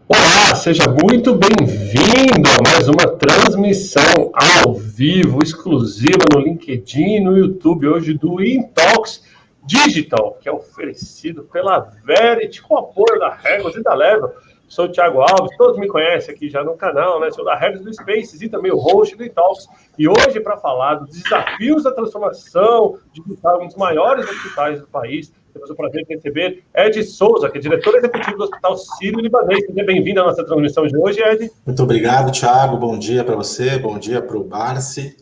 Olá, seja muito bem-vindo a mais uma transmissão ao vivo, exclusiva no LinkedIn e no YouTube, hoje do Intalks Digital, que é oferecido pela Verity, com apoio da Regos e da Level. Sou o Thiago Alves, todos me conhecem aqui já no canal, né? Sou da Regos do Spaces e também o host do Intalks. E hoje, para falar dos desafios da transformação digital, um dos maiores hospitais do país, temos o prazer de receber Ed Souza, que é diretor executivo do Hospital Sírio-Libanês. Seja bem-vindo à nossa transmissão de hoje, Ed. Muito obrigado, Thiago. Bom dia para você, bom dia para o Barsi.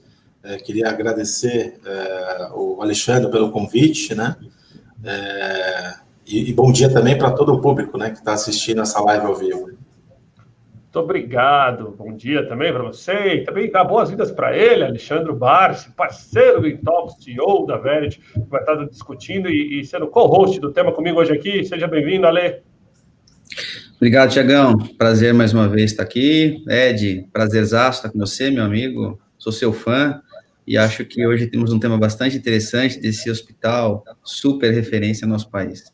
Queria agradecer o Alexandre pelo convite, né? E bom dia também para todo o público, né, que está assistindo essa live ao vivo. Muito obrigado. Bom dia também para você. E também dá boas-vindas para ele, Alexandre Barsi, parceiro do Intalks, CEO da Verity, que vai estar discutindo e sendo co-host do tema comigo hoje aqui. Seja bem-vindo, Ale. Obrigado, Tiagão. Prazer mais uma vez estar aqui. Ed, prazerzaço estar com você, meu amigo. Sou seu fã e acho que hoje temos um tema bastante interessante desse hospital super referência no nosso país.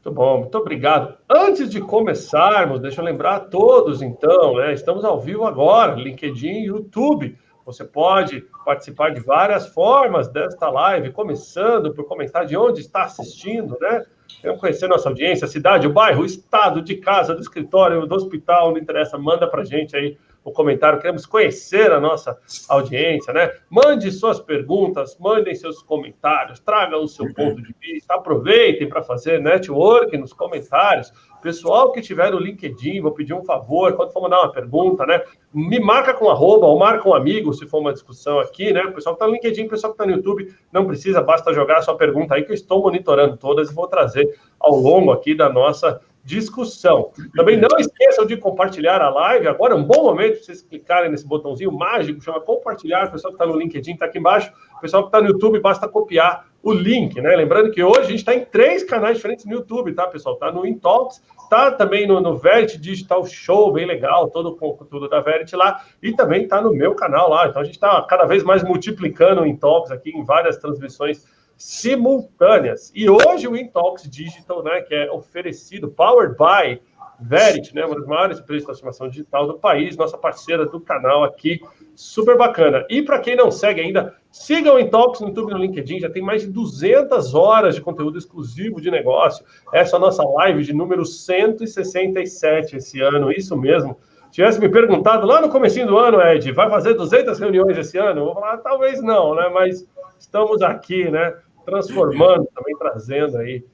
Muito bom, muito obrigado. Antes de começarmos, deixa eu lembrar a todos, então, né? Estamos ao vivo agora, LinkedIn e YouTube. Você pode participar de várias formas desta live, começando por comentar de onde está assistindo, né? Queremos conhecer nossa audiência, a cidade, o bairro, o estado, de casa, do escritório, do hospital, não interessa, manda pra gente aí o comentário, queremos conhecer a nossa audiência, né? Mande suas perguntas, mandem seus comentários, traga o seu ponto de vista, aproveitem para fazer network nos comentários. Pessoal que tiver no LinkedIn, vou pedir um favor, quando for mandar uma pergunta, né? Me marca com arroba ou marca um amigo, se for uma discussão aqui, né? O pessoal que está no LinkedIn, o pessoal que está no YouTube, não precisa, basta jogar a sua pergunta aí, que eu estou monitorando todas e vou trazer ao longo aqui da nossa discussão. Também não esqueçam de compartilhar a live. Agora é um bom momento para vocês clicarem nesse botãozinho mágico, chama compartilhar. O pessoal que está no LinkedIn está aqui embaixo. O pessoal que está no YouTube, basta copiar o link, né? Lembrando que hoje a gente está em 3 canais diferentes no YouTube, tá, pessoal? Está no Intalks, está também no Verity Digital Show, bem legal, todo o conteúdo da Verity lá, e também está no meu canal lá. Então a gente está cada vez mais multiplicando o Intalks aqui em várias transmissões simultâneas. E hoje o Intalks Digital, né, que é oferecido, powered by Verity, né, uma das maiores empresas de transformação digital do país, nossa parceira do canal aqui, super bacana. E para quem não segue ainda, siga o Intalks no YouTube e no LinkedIn, já tem mais de 200 horas de conteúdo exclusivo de negócio. Essa é a nossa live de número 167 esse ano, isso mesmo. Tivesse me perguntado lá no comecinho do ano, Ed, vai fazer 200 reuniões esse ano? Eu vou falar, talvez não, né, mas estamos aqui, né, transformando, também trazendo aí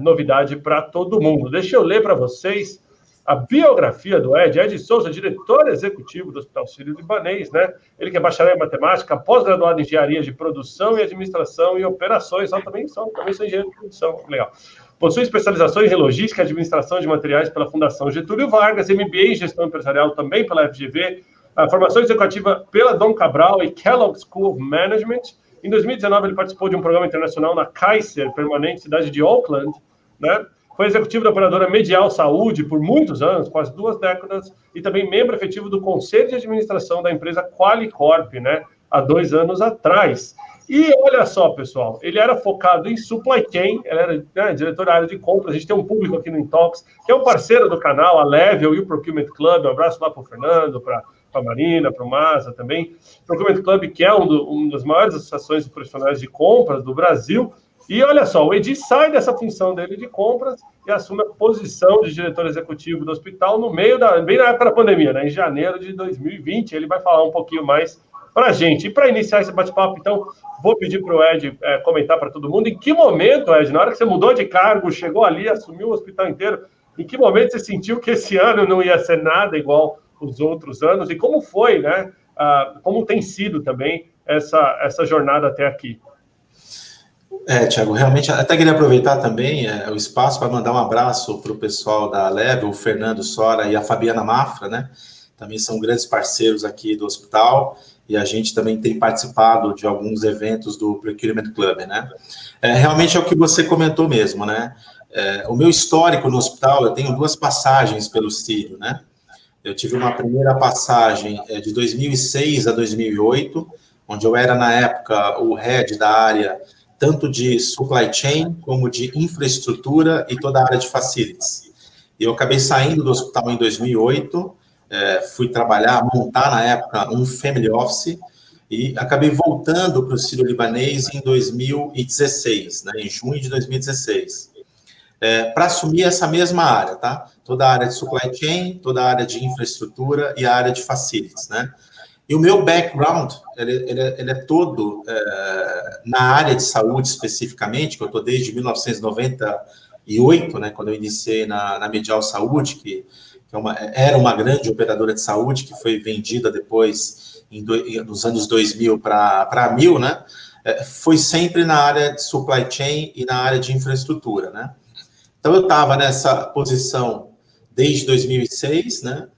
novidade para todo mundo. Deixa eu ler para vocês a biografia do Ed Souza, diretor executivo do Hospital Sírio-Libanês, né? Ele que é bacharel em matemática, pós-graduado em engenharia de produção e administração e operações, também sou engenheiro de produção, legal. Possui especializações em logística e administração de materiais pela Fundação Getúlio Vargas, MBA em gestão empresarial também pela FGV, a formação executiva pela Dom Cabral e Kellogg School of Management. Em 2019, ele participou de um programa internacional na Kaiser, permanente, cidade de Auckland, né? Foi executivo da operadora Medial Saúde por muitos anos, quase 2 décadas, e também membro efetivo do Conselho de Administração da empresa Qualicorp, né? Há 2 anos atrás. E olha só, pessoal, ele era focado em supply chain, ele era, né, diretor da área de compras. A gente tem um público aqui no Intalks, que é um parceiro do canal, a Level e o Procurement Club. Um abraço lá para o Fernando, para a Marina, para o Maza também. O Procurement Club, que é uma das maiores associações de profissionais de compras do Brasil. E olha só, o Edi sai dessa função dele de compras e assume a posição de diretor executivo do hospital bem na época da pandemia, né, em janeiro de 2020. Ele vai falar um pouquinho mais para a gente. E para iniciar esse bate-papo, então, vou pedir para o Ed comentar para todo mundo em que momento, Ed, na hora que você mudou de cargo, chegou ali, assumiu o hospital inteiro, em que momento você sentiu que esse ano não ia ser nada igual os outros anos, e como foi, né? Como tem sido também essa jornada até aqui? Thiago, realmente, até queria aproveitar também o espaço para mandar um abraço para o pessoal da Level, o Fernando Sora e a Fabiana Mafra, né? Também são grandes parceiros aqui do hospital, e a gente também tem participado de alguns eventos do Procurement Club, né? Realmente é o que você comentou mesmo, né? O meu histórico no hospital, eu tenho 2 passagens pelo Sírio, né? Eu tive uma primeira passagem de 2006 a 2008, onde eu era, na época, o head da área tanto de supply chain como de infraestrutura e toda a área de facilities. e eu acabei saindo do hospital em 2008, fui trabalhar, montar na época um family office, e acabei voltando para o Sírio-Libanês em 2016, né, em junho de 2016, para assumir essa mesma área, tá? Toda a área de supply chain, toda a área de infraestrutura e a área de facilities, né? E o meu background, ele é todo na área de saúde especificamente, que eu estou desde 1998, né, quando eu iniciei na Medial Saúde, que era uma grande operadora de saúde, que foi vendida depois, nos anos 2000 para a Amil, né? Foi sempre na área de supply chain e na área de infraestrutura, né? Então, eu estava nessa posição desde 2006, né?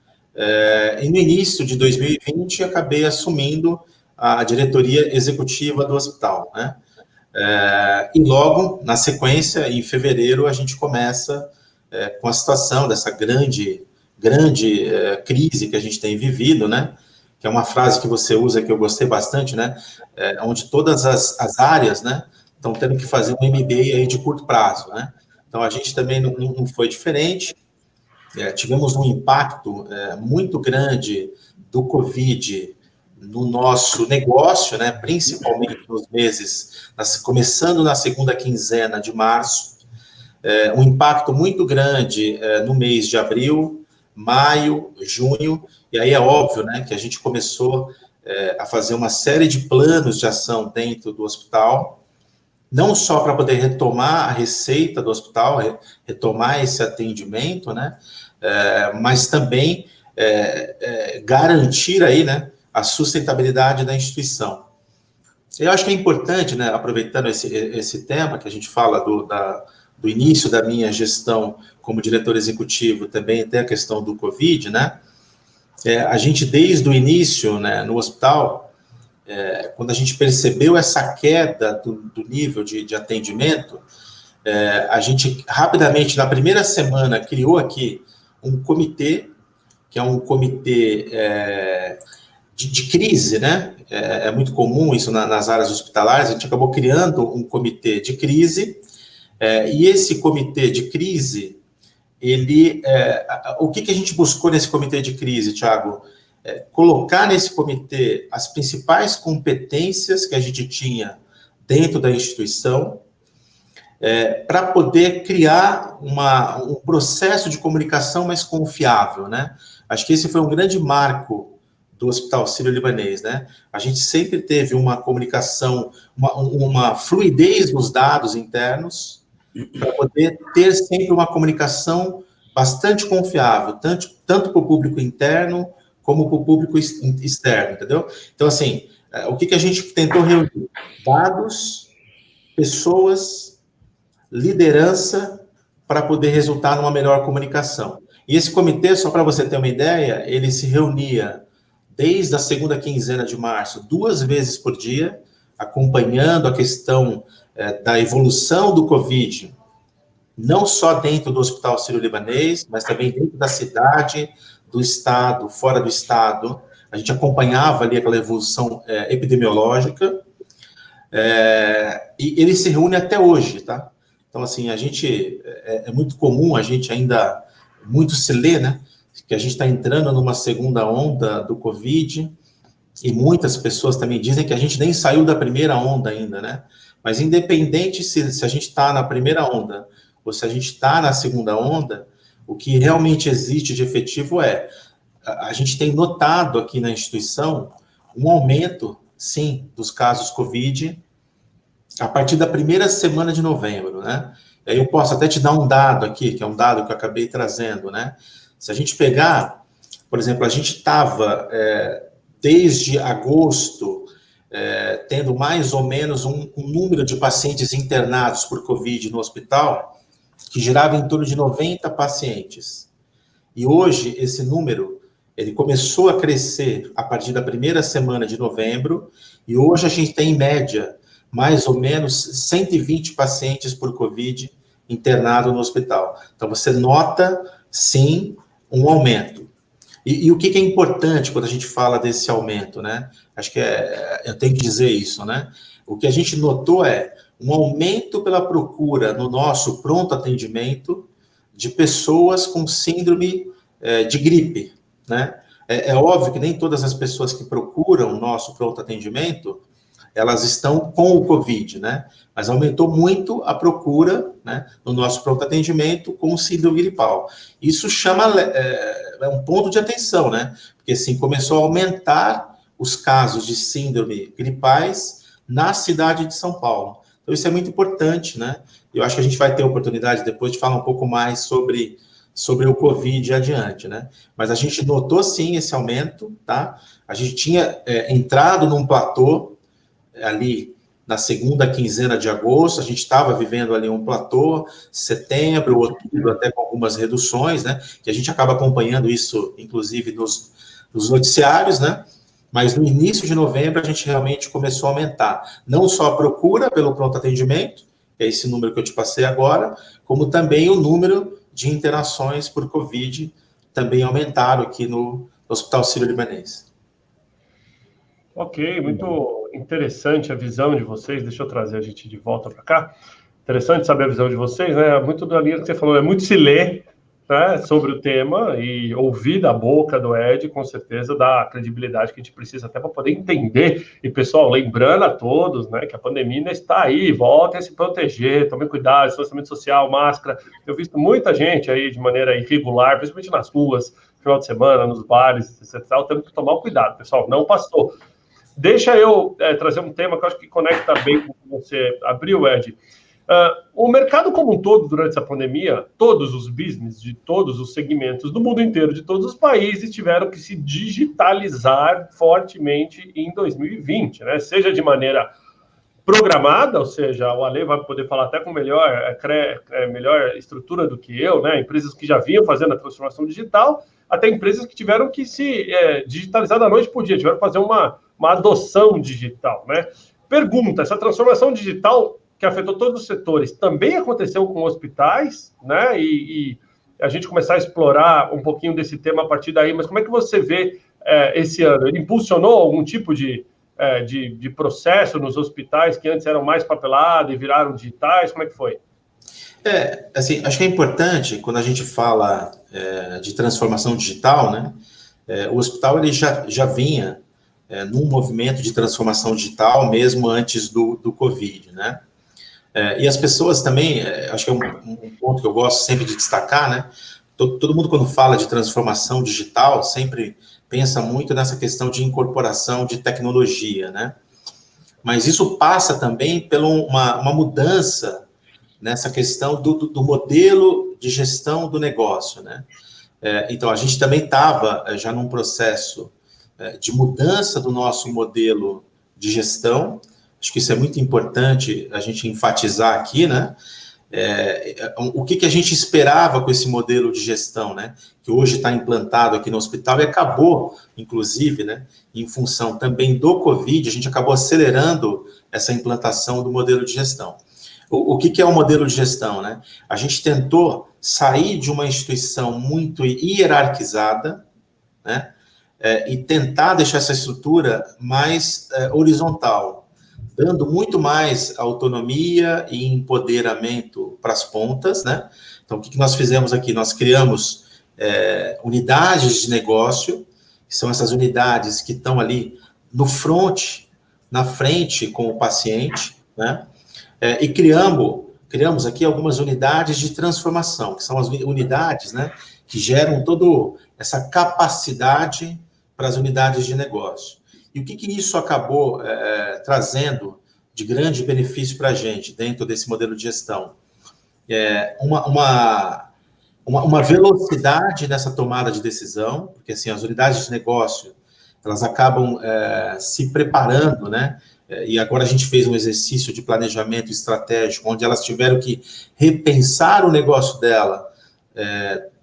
E no início de 2020, acabei assumindo a diretoria executiva do hospital, né? E logo, na sequência, em fevereiro, a gente começa com a situação dessa grande crise que a gente tem vivido, né? Que é uma frase que você usa que eu gostei bastante, né? Onde todas as áreas, né, estão tendo que fazer um MBA aí de curto prazo, né? Então, a gente também não foi diferente. Tivemos um impacto muito grande do Covid no nosso negócio, né, principalmente nos meses, começando na segunda quinzena de março, um impacto muito grande no mês de abril, maio, junho, e aí é óbvio, né, que a gente começou a fazer uma série de planos de ação dentro do hospital, não só para poder retomar a receita do hospital, retomar esse atendimento, né, mas também garantir aí, né, a sustentabilidade da instituição. Eu acho que é importante, né, aproveitando esse tema que a gente fala do início da minha gestão como diretor executivo, também tem a questão do Covid, né, a gente desde o início, né, no hospital, quando a gente percebeu essa queda do nível de atendimento, a gente rapidamente, na primeira semana, criou aqui um comitê, que é um comitê de crise, né? É muito comum isso nas áreas hospitalares, a gente acabou criando um comitê de crise, e esse comitê de crise, o que a gente buscou nesse comitê de crise, Thiago? Colocar nesse comitê as principais competências que a gente tinha dentro da instituição, para poder criar um processo de comunicação mais confiável, né? Acho que esse foi um grande marco do Hospital Sírio-Libanês, né? A gente sempre teve uma comunicação, uma fluidez nos dados internos, para poder ter sempre uma comunicação bastante confiável, tanto para o público interno, como para o público externo, entendeu? Então, assim, o que a gente tentou reunir? Dados, pessoas, liderança, para poder resultar numa melhor comunicação. E esse comitê, só para você ter uma ideia, ele se reunia desde a segunda quinzena de março, 2 vezes por dia, acompanhando a questão da evolução do Covid, não só dentro do Hospital Sírio-Libanês, mas também dentro da cidade, do estado, fora do estado. A gente acompanhava ali aquela evolução epidemiológica, e ele se reúne até hoje, tá? Então, assim, a gente, é muito comum, a gente ainda, muito se lê, né, que a gente está entrando numa segunda onda do Covid, e muitas pessoas também dizem que a gente nem saiu da primeira onda ainda, né? Mas independente se a gente está na primeira onda, ou se a gente está na segunda onda, o que realmente existe de efetivo a gente tem notado aqui na instituição um aumento, sim, dos casos Covid a partir da primeira semana de novembro, né? E aí eu posso até te dar um dado aqui, que é um dado que eu acabei trazendo, né? Se a gente pegar, por exemplo, a gente estava, desde agosto, tendo mais ou menos um número de pacientes internados por Covid no hospital, que girava em torno de 90 pacientes. E hoje, esse número, ele começou a crescer a partir da primeira semana de novembro, e hoje a gente tem, em média, mais ou menos 120 pacientes por Covid internado no hospital. Então, você nota, sim, um aumento. E o que é importante quando a gente fala desse aumento, né? Acho que eu tenho que dizer isso, né? O que a gente notou um aumento pela procura no nosso pronto atendimento de pessoas com síndrome de gripe, né? É óbvio que nem todas as pessoas que procuram o nosso pronto atendimento, elas estão com o Covid, né? Mas aumentou muito a procura, né, no nosso pronto atendimento com síndrome gripal. Isso é um ponto de atenção, né? Porque, assim, começou a aumentar os casos de síndrome gripais na cidade de São Paulo. Então, isso é muito importante, né? Eu acho que a gente vai ter a oportunidade depois de falar um pouco mais sobre o Covid adiante, né? Mas a gente notou, sim, esse aumento, tá? A gente tinha entrado num platô ali na segunda quinzena de agosto, a gente estava vivendo ali um platô, setembro, outubro, até com algumas reduções, né? Que a gente acaba acompanhando isso, inclusive, nos noticiários, né? Mas no início de novembro, a gente realmente começou a aumentar. Não só a procura pelo pronto atendimento, que é esse número que eu te passei agora, como também o número de internações por Covid também aumentaram aqui no Hospital Sírio-Libanês. Ok, muito interessante a visão de vocês. Deixa eu trazer a gente de volta para cá. Interessante saber a visão de vocês, né? Muito da linha que você falou, muito se lê, né, sobre o tema e ouvir da boca do Ed, com certeza, dá a credibilidade que a gente precisa até para poder entender. E, pessoal, lembrando a todos, né, que a pandemia ainda está aí, voltem a se proteger, tomem cuidado, distanciamento social, máscara. Eu visto muita gente aí de maneira irregular, principalmente nas ruas, final de semana, nos bares, etc. Temos que tomar cuidado, pessoal, não passou. Deixa eu trazer um tema que eu acho que conecta bem com o que você abriu, Ed. O mercado como um todo, durante essa pandemia, todos os business de todos os segmentos do mundo inteiro, de todos os países, tiveram que se digitalizar fortemente em 2020, né? Seja de maneira programada, ou seja, o Ale vai poder falar até com melhor estrutura do que eu, né? Empresas que já vinham fazendo a transformação digital, até empresas que tiveram que se digitalizar da noite para o dia, tiveram que fazer uma adoção digital, né? Pergunta, essa transformação digital que afetou todos os setores também aconteceu com hospitais, né? E a gente começar a explorar um pouquinho desse tema a partir daí, mas como é que você vê esse ano? Ele impulsionou algum tipo de processo nos hospitais que antes eram mais papelado e viraram digitais? Como é que foi? Assim, acho que é importante, quando a gente fala de transformação digital, né? O hospital ele já vinha num movimento de transformação digital mesmo antes do Covid, né? E as pessoas também, acho que é um ponto que eu gosto sempre de destacar, né? Todo mundo, quando fala de transformação digital, sempre pensa muito nessa questão de incorporação de tecnologia, né? Mas isso passa também por uma mudança nessa questão do modelo de gestão do negócio, né? Então, a gente também estava já num processo de mudança do nosso modelo de gestão. Acho que isso é muito importante a gente enfatizar aqui, né? O que a gente esperava com esse modelo de gestão, né? Que hoje está implantado aqui no hospital e acabou, inclusive, né? Em função também do Covid, a gente acabou acelerando essa implantação do modelo de gestão. O que é o modelo de gestão, né? A gente tentou sair de uma instituição muito hierarquizada, né? E tentar deixar essa estrutura mais horizontal, dando muito mais autonomia e empoderamento para as pontas, né? Então, o que nós fizemos aqui? Nós criamos unidades de negócio, que são essas unidades que estão ali no front, na frente com o paciente, né? E criamos aqui algumas unidades de transformação, que são as unidades, né, que geram toda essa capacidade para as unidades de negócio. E o que isso acabou trazendo de grande benefício para a gente dentro desse modelo de gestão? Uma velocidade nessa tomada de decisão, porque assim, as unidades de negócio, elas acabam se preparando, né? E agora a gente fez um exercício de planejamento estratégico, onde elas tiveram que repensar o negócio dela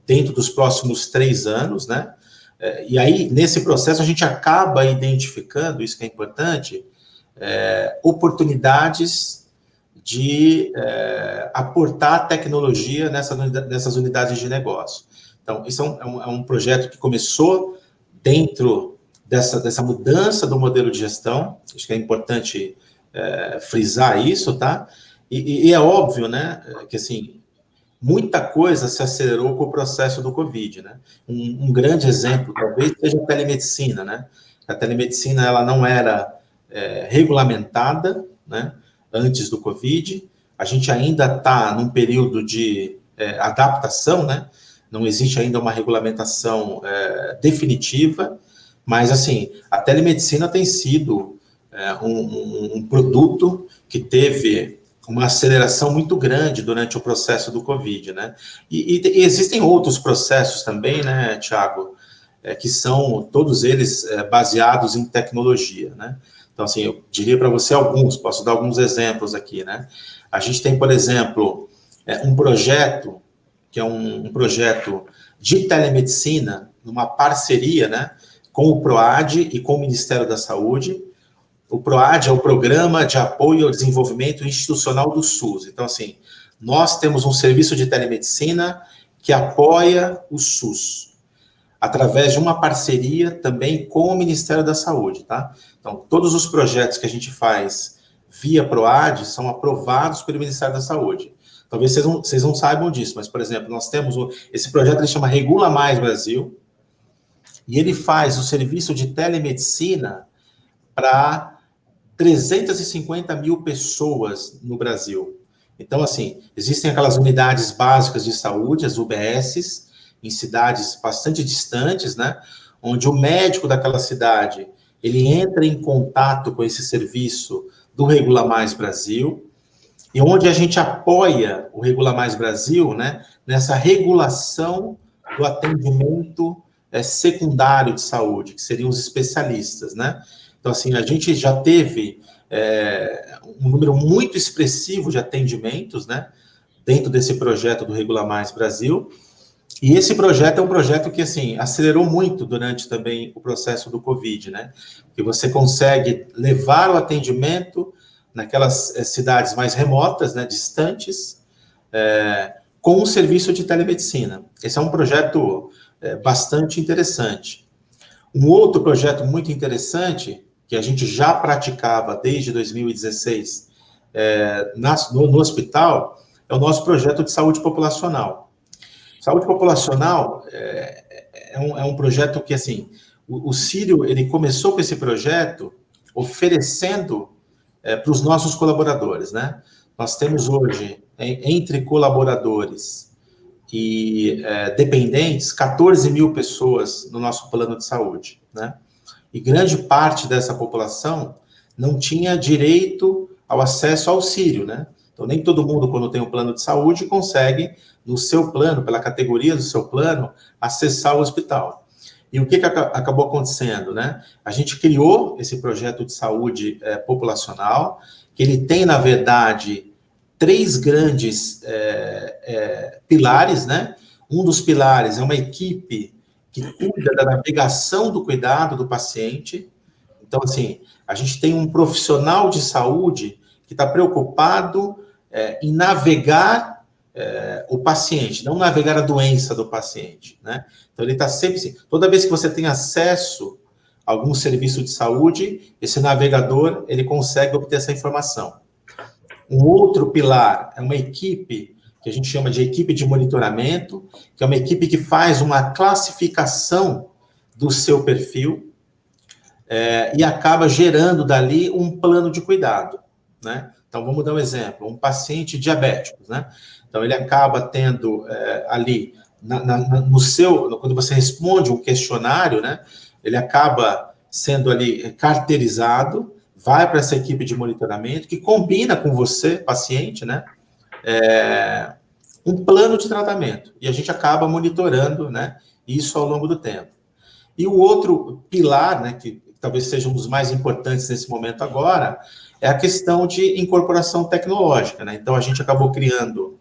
dentro dos próximos 3 anos, né? E aí, nesse processo, a gente acaba identificando, isso que é importante, oportunidades de aportar tecnologia nessas unidades de negócio. Então, isso é um projeto que começou dentro dessa mudança do modelo de gestão, acho que é importante frisar isso, tá? E é óbvio, né, que assim, muita coisa se acelerou com o processo do Covid, né? Um grande exemplo, talvez, seja a telemedicina, né? A telemedicina, ela não era regulamentada, né? Antes do Covid. A gente ainda está num período de adaptação, né? Não existe ainda uma regulamentação definitiva, mas, assim, a telemedicina tem sido um produto que teve uma aceleração muito grande durante o processo do Covid, né? E existem outros processos também, né, Thiago, que são, todos eles, baseados em tecnologia, né? Então, assim, eu diria para você alguns, posso dar alguns exemplos aqui, né? A gente tem, por exemplo, um projeto, que é um projeto de telemedicina, numa parceria, né, com o PROAD e com o Ministério da Saúde. O PROAD é o Programa de Apoio ao Desenvolvimento Institucional do SUS. Então, assim, nós temos um serviço de telemedicina que apoia o SUS, através de uma parceria também com o Ministério da Saúde, tá? Então, todos os projetos que a gente faz via PROAD são aprovados pelo Ministério da Saúde. Talvez vocês não saibam disso, mas, por exemplo, nós temos esse projeto, ele chama Regula Mais Brasil, e ele faz o serviço de telemedicina para 350 mil pessoas no Brasil. Então, assim, existem aquelas unidades básicas de saúde, as UBSs, em cidades bastante distantes, né, onde o médico daquela cidade, ele entra em contato com esse serviço do Regula Mais Brasil, e onde a gente apoia o Regula Mais Brasil, né, nessa regulação do atendimento secundário de saúde, que seriam os especialistas, né? Então, assim, a gente já teve um número muito expressivo de atendimentos, né, dentro desse projeto do Regula Mais Brasil, e esse projeto é um projeto que, assim, acelerou muito durante também o processo do Covid, né, que você consegue levar o atendimento naquelas cidades mais remotas, né, distantes, com um serviço de telemedicina. Esse é um projeto bastante interessante. Um outro projeto muito interessante, que a gente já praticava desde 2016 no hospital, é o nosso projeto de saúde populacional. Saúde populacional é um projeto que, assim, o Círio, ele começou com esse projeto oferecendo para os nossos colaboradores, né? Nós temos hoje, entre colaboradores e dependentes, 14 mil pessoas no nosso plano de saúde, né? E grande parte dessa população não tinha direito ao acesso ao auxílio, né? Então, nem todo mundo, quando tem um plano de saúde, consegue, no seu plano, pela categoria do seu plano, acessar o hospital. E o que acabou acontecendo, né? A gente criou esse projeto de saúde populacional, que ele tem, na verdade, 3 grandes pilares, né? Um dos pilares é uma equipe que cuida da navegação do cuidado do paciente. Então, assim, a gente tem um profissional de saúde que está preocupado em navegar o paciente, não navegar a doença do paciente, né? Então, ele está sempre assim, toda vez que você tem acesso a algum serviço de saúde, esse navegador, ele consegue obter essa informação. Um outro pilar é uma equipe que a gente chama de equipe de monitoramento, que é uma equipe que faz uma classificação do seu perfil e acaba gerando dali um plano de cuidado, né? Então, vamos dar um exemplo, um paciente diabético, né? Então, ele acaba tendo ali, quando você responde um questionário, né? Ele acaba sendo ali carteirizado, vai para essa equipe de monitoramento, que combina com você, paciente, né? Um plano de tratamento. E a gente acaba monitorando, né, isso ao longo do tempo. E o outro pilar, né, que talvez seja um dos mais importantes nesse momento agora, é a questão de incorporação tecnológica, né? Então, a gente acabou criando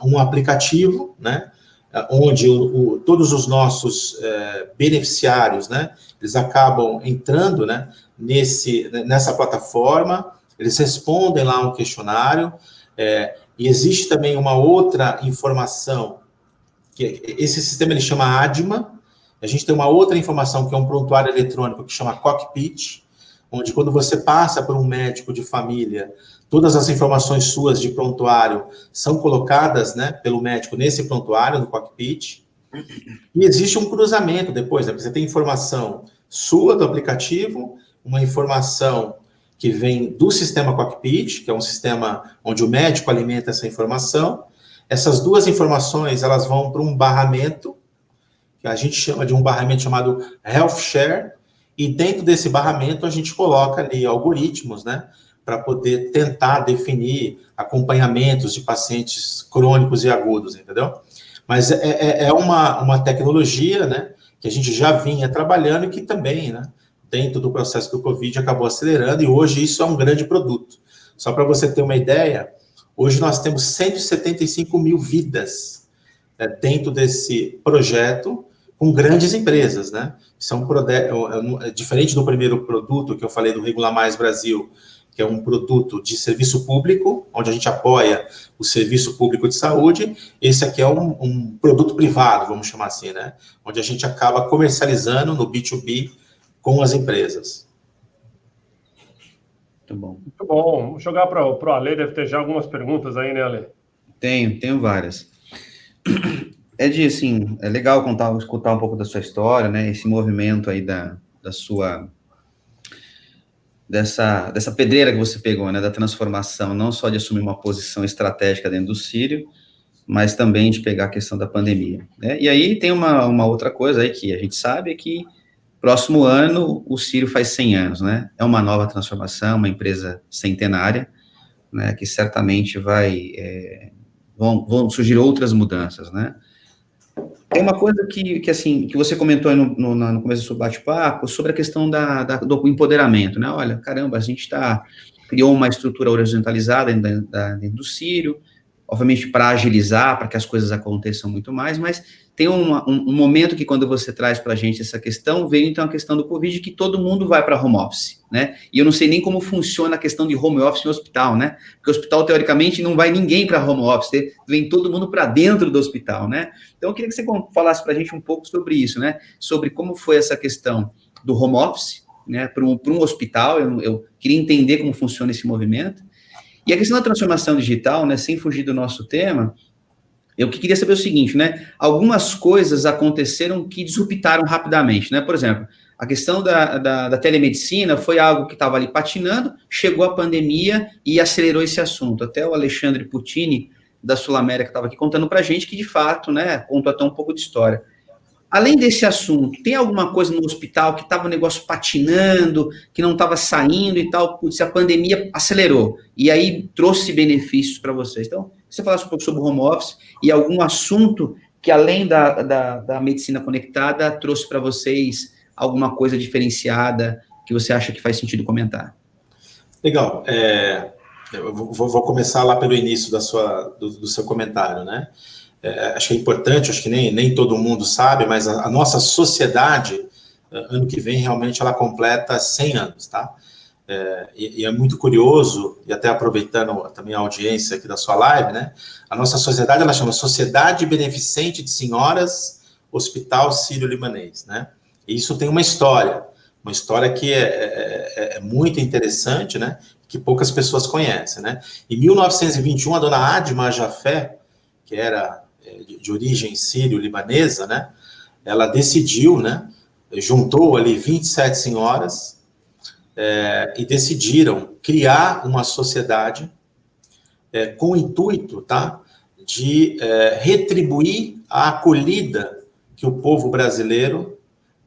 um aplicativo, né, onde todos os nossos beneficiários, né, eles acabam entrando, né, nessa plataforma, eles respondem lá um questionário, e existe também uma outra informação, que esse sistema ele chama ADMA, a gente tem uma outra informação que é um prontuário eletrônico que chama Cockpit, onde quando você passa por um médico de família, Todas as informações suas de prontuário são colocadas, né, pelo médico nesse prontuário, no cockpit. E existe um cruzamento depois, né? Você tem informação sua do aplicativo, uma informação que vem do sistema cockpit, que é um sistema onde o médico alimenta essa informação. Essas duas informações, elas vão para um barramento, que a gente chama de um barramento chamado Health Share, e dentro desse barramento a gente coloca ali algoritmos, né, para poder tentar definir acompanhamentos de pacientes crônicos e agudos, entendeu? Mas é uma tecnologia, né, que a gente já vinha trabalhando e que também, né, dentro do processo do Covid, acabou acelerando, e hoje isso é um grande produto. Só para você ter uma ideia, hoje nós temos 175 mil vidas, né, dentro desse projeto, com grandes empresas, né? Isso é diferente do primeiro produto que eu falei do Regular Mais Brasil, que é um produto de serviço público, onde a gente apoia o serviço público de saúde. Esse aqui é um produto privado, vamos chamar assim, né? Onde a gente acaba comercializando no B2B com as empresas. Muito bom. Muito bom. Vamos jogar para o Ale, deve ter já algumas perguntas aí, né, Ale? Tenho várias. Ed, assim, é legal escutar um pouco da sua história, né? Esse movimento aí dessa pedreira que você pegou, né? Da transformação, não só de assumir uma posição estratégica dentro do Círio, mas também de pegar a questão da pandemia, né? E aí tem uma outra coisa aí que a gente sabe, é que próximo ano o Círio faz 100 anos, né? É uma nova transformação, uma empresa centenária, né? Que certamente vão surgir outras mudanças, né? Tem uma coisa que você comentou aí no começo do seu bate-papo, sobre a questão do empoderamento, né? Olha, caramba, a gente criou uma estrutura horizontalizada dentro do Círio, obviamente para agilizar, para que as coisas aconteçam muito mais, mas tem um momento que quando você traz para a gente essa questão, veio então a questão do Covid, que todo mundo vai para home office, né? E eu não sei nem como funciona a questão de home office no hospital, né? Porque o hospital, teoricamente, não vai ninguém para home office, vem todo mundo para dentro do hospital, né? Então, eu queria que você falasse para a gente um pouco sobre isso, né? Sobre como foi essa questão do home office, né? Para um hospital, eu queria entender como funciona esse movimento. E a questão da transformação digital, né? Sem fugir do nosso tema, eu queria saber o seguinte, né? Algumas coisas aconteceram que disruptaram rapidamente, né? Por exemplo, a questão da telemedicina foi algo que estava ali patinando, chegou a pandemia e acelerou esse assunto. Até o Alexandre Puccini, da Sul América, estava aqui contando para a gente que, de fato, né, contou até um pouco de história. Além desse assunto, tem alguma coisa no hospital que estava o negócio patinando, que não estava saindo e tal, putz, a pandemia acelerou, e aí trouxe benefícios para vocês. Então, você falasse um pouco sobre o home office e algum assunto que, além da medicina conectada, trouxe para vocês alguma coisa diferenciada que você acha que faz sentido comentar? Legal. Eu vou começar lá pelo início do seu comentário, né? Acho que é importante, acho que nem todo mundo sabe, mas a nossa sociedade, ano que vem, realmente, ela completa 100 anos, tá? E é muito curioso, e até aproveitando também a audiência aqui da sua live, né? A nossa sociedade, ela chama Sociedade Beneficente de Senhoras Hospital Sírio-Libanês, né? E isso tem uma história que é muito interessante, né? Que poucas pessoas conhecem, né? Em 1921, a dona Adma Jafé, que era de origem sírio-libanesa, né? Ela decidiu, né? Juntou ali 27 senhoras e decidiram criar uma sociedade com o intuito, tá? De retribuir a acolhida que o povo brasileiro